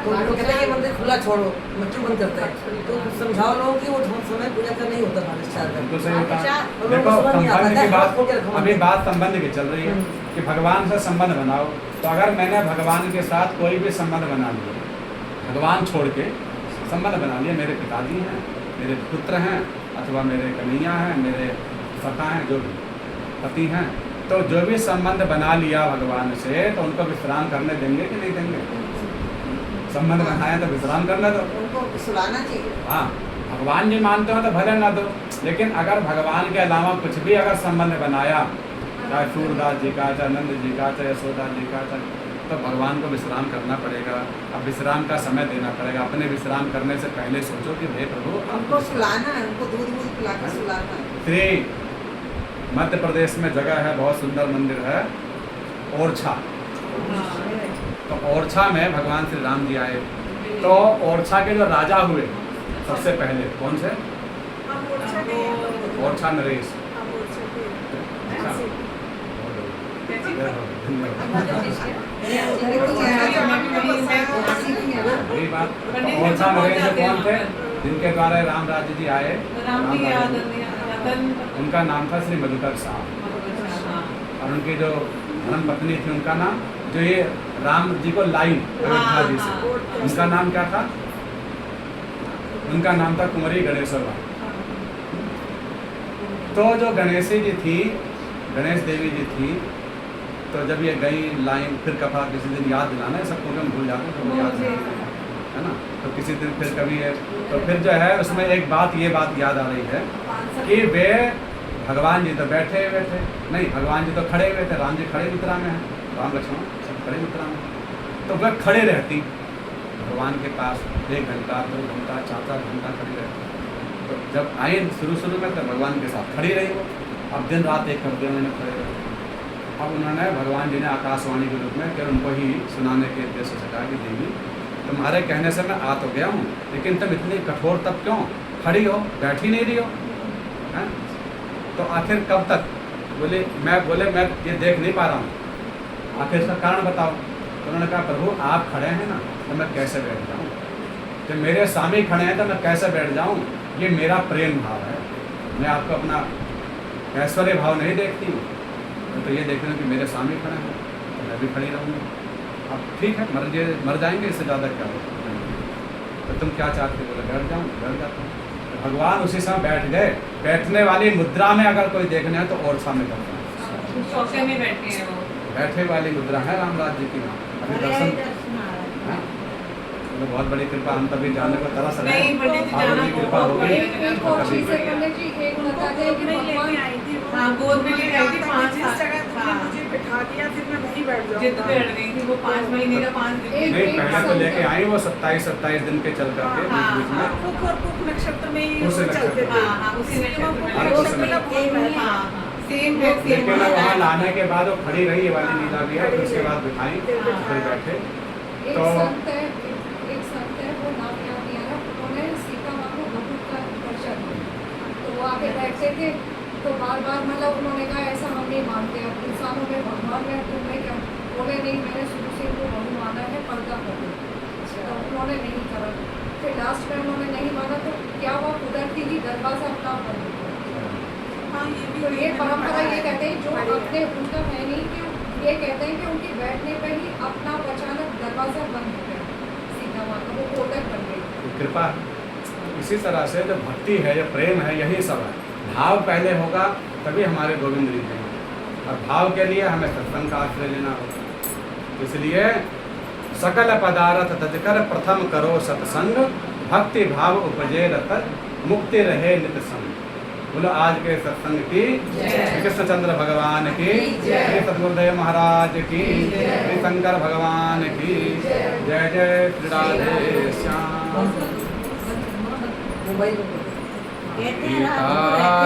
तो लोग कहते हैं कि मंदिर खुला छोड़ो, मट्टू बंद करते हैं। तो समझाओ लोगों कि वो समय पूजा का नहीं होता 12 बिल्कुल सही होता है। और देखो लोगों को समझ नहीं आता संबंध की है, बात, हाथ खोल के रखो अभी बात संबंध की चल रही है कि भगवान से संबंध बनाओ। तो अगर मैंने भगवान के साथ कोई भी संबंध बना लिया, भगवान छोड़ के संबंध बना लिया, मेरे पिताजी हैं, मेरे पुत्र हैं, अथवा मेरे कन्हैया हैं, मेरे सखा हैं, जो भी पति हैं, तो जो भी संबंध बना लिया भगवान से तो उनको विश्राम करने देंगे कि नहीं देंगे? संबंध बनाया तो विश्राम करना दो, उनको सुलाना चाहिए। हाँ भगवान जी मानते हो तो भले ना दो, लेकिन अगर भगवान के अलावा कुछ भी अगर संबंध बनाया, चाहे सूरदास जी का, चाहे नंद जी का, चाहे यशोदा जी का, तो भगवान को विश्राम करना पड़ेगा। अब विश्राम का समय देना पड़ेगा। अपने विश्राम करने से पहले सोचो कि हे प्रभु उनको सुलाना है, उनको दूध वूध पिला कर सुलाना है। श्री मध्य प्रदेश में जगह है, बहुत सुंदर मंदिर है, ओरछा। तो ओरछा में भगवान श्री राम जी आए। तो ओरछा के जो राजा हुए सबसे पहले कौन से? ओरछा नरेश। अच्छा। यही बात। ओरछा नरेश कौन थे? जिनके द्वारा राम राज्य जी आए, उनका नाम था श्री मधुकर साहब। और उनकी जो धर्म पत्नी थी उनका नाम, जो ये राम जी को लाई अयोध्या जी से, उनका नाम क्या था? उनका नाम था कुंवरी गणेश्वर। तो जो गणेशी जी थी, गणेश देवी जी थी, तो जब ये गई लाइन, फिर कथा किसी दिन याद दिलाना है सबको, हम भूल जाते हैं तो याद नहीं है ना। तो किसी दिन फिर कभी है, तो फिर जो है उसमें एक बात, ये बात याद आ रही है कि वे भगवान जी तो बैठे हुए थे, नहीं भगवान जी तो खड़े हुए थे, राम जी खड़े मुद्रा में हैं, राम लक्ष्मण सब खड़े मुद्रा में, तो वह खड़े रहती भगवान के पास 1 घंटा 2 घंटा 4 घंटा खड़ी रहती। तो जब आए शुरू में तो भगवान के साथ खड़ी रही वो, अब दिन रात एक कर दिया उन्होंने खड़े रहे। अब उन्होंने भगवान जी ने आकाशवाणी के रूप में फिर उनको ही सुनाने के उद्देश्य से कहा कि देवी तुम्हारे कहने से मैं आ तो गया हूँ, लेकिन तुम इतनी कठोर तब क्यों खड़ी हो, बैठ ही नहीं रही हो, हैं? तो आखिर कब तक? बोले मैं ये देख नहीं पा रहा हूँ, आखिर इसका कारण बताओ। तो उन्होंने कहा प्रभु आप खड़े हैं ना, तो मैं कैसे बैठ जाऊँ, जब मेरे स्वामी खड़े हैं तो मैं कैसे बैठ जाऊँ, ये मेरा प्रेम भाव है, मैं आपको अपना ऐश्वर्य भाव नहीं देखती हूँ, तो ये देख रहे हो कि मेरे स्वामी खड़े हैं तो मैं भी खड़ी रहूँगी। अब ठीक है, मर जाएंगे, इससे ज़्यादा क्या हो, तो तुम क्या चाहते? बोले बैठ जाऊँ, बैठ जाता हूँ। तो भगवान उसी समय बैठ गए। बैठने वाली मुद्रा में अगर कोई देखना है तो और सामने करता है, चौके में बैठे हैं वो। बैठे वाली मुद्रा है रामराज जी की। अभी दर्शन हैं? तो बहुत बड़ी कृपा, हम तभी जाने को तरस रहे नहीं हैं, पंडित जी, आप जाना लोगों की कृपा बहुत होगी बड़ी एक तो और कभी चीज़ है पंडित जी, एक बताते हैं कि भगवान हाँ गोद में ले गई थी 5 जिस साल। जगह तुमने हाँ, मुझे बिठा दिया फिर मैं वहीं बैठ जिद जाऊंगा। पे अड़ गई थी वो 5 महीने का 5 दिन एक- नहीं, एक पहले तो संत लेके है। आई वो 27 दिन के चल करके हाँ, बीच में। हाँ, पुख और पुख नक्षत्र में ही उस वो नक्षत्र चलते में। थे। हाँ हाँ उसी नक्षत्र में हाँ, वो उस सब मतलब नक्षत्र बहुत हाँ हाँ सेम है सेम लेकिन वहाँ लाने के बाद वो खड़ी रही, ये वाली लीला भी है, फिर उसके बाद बिठाई, हाँ। फिर बैठे। एक तो- संत है वो नाम याद नहीं आ रहा, उन्होंने सीता माँ को बहुत का दर्शन दिया। तो वो आके बैठे थे, तो बार बार मतलब उन्होंने कहा ऐसा हम नहीं मानते, अब इंसानों में भगवान में तुमने क्या? बोले नहीं, मैंने शुरू से इनको बहु माना है, पर्दा कर दो। तो उन्होंने नहीं करा, फिर लास्ट में उन्होंने नहीं माना, तो क्या हुआ, कुदरती ही दरवाजा अपना कर दिया। हाँ, ये भी तो ये मैंने परंपरा पढ़ा ये है। कहते हैं जो पढ़ी है। अपने उनका है नहीं कि ये कहते हैं कि उनके बैठने पर ही अपना अचानक दरवाजा बंद हो गया, सीता माँ का वो कोटक बन गई। कृपा इसी तरह से जो भक्ति है, जो प्रेम है, यही सब है। भाव पहले होगा तभी हमारे गोविंद रीतेंगे, और भाव के लिए हमें सत्संग का आश्रय लेना होगा। इसलिए सकल पदार्थ तजकर प्रथम करो सत्संग, भक्ति भाव उपजे रत मुक्ति रहे नित संग। बोलो आज के सत्संग की, श्री कृष्णचंद्र भगवान की, श्री सद्गुरुदेव महाराज की, श्री शंकर भगवान की जय जय श्री राधे श्याम। मुंबई में कहते हैं गीता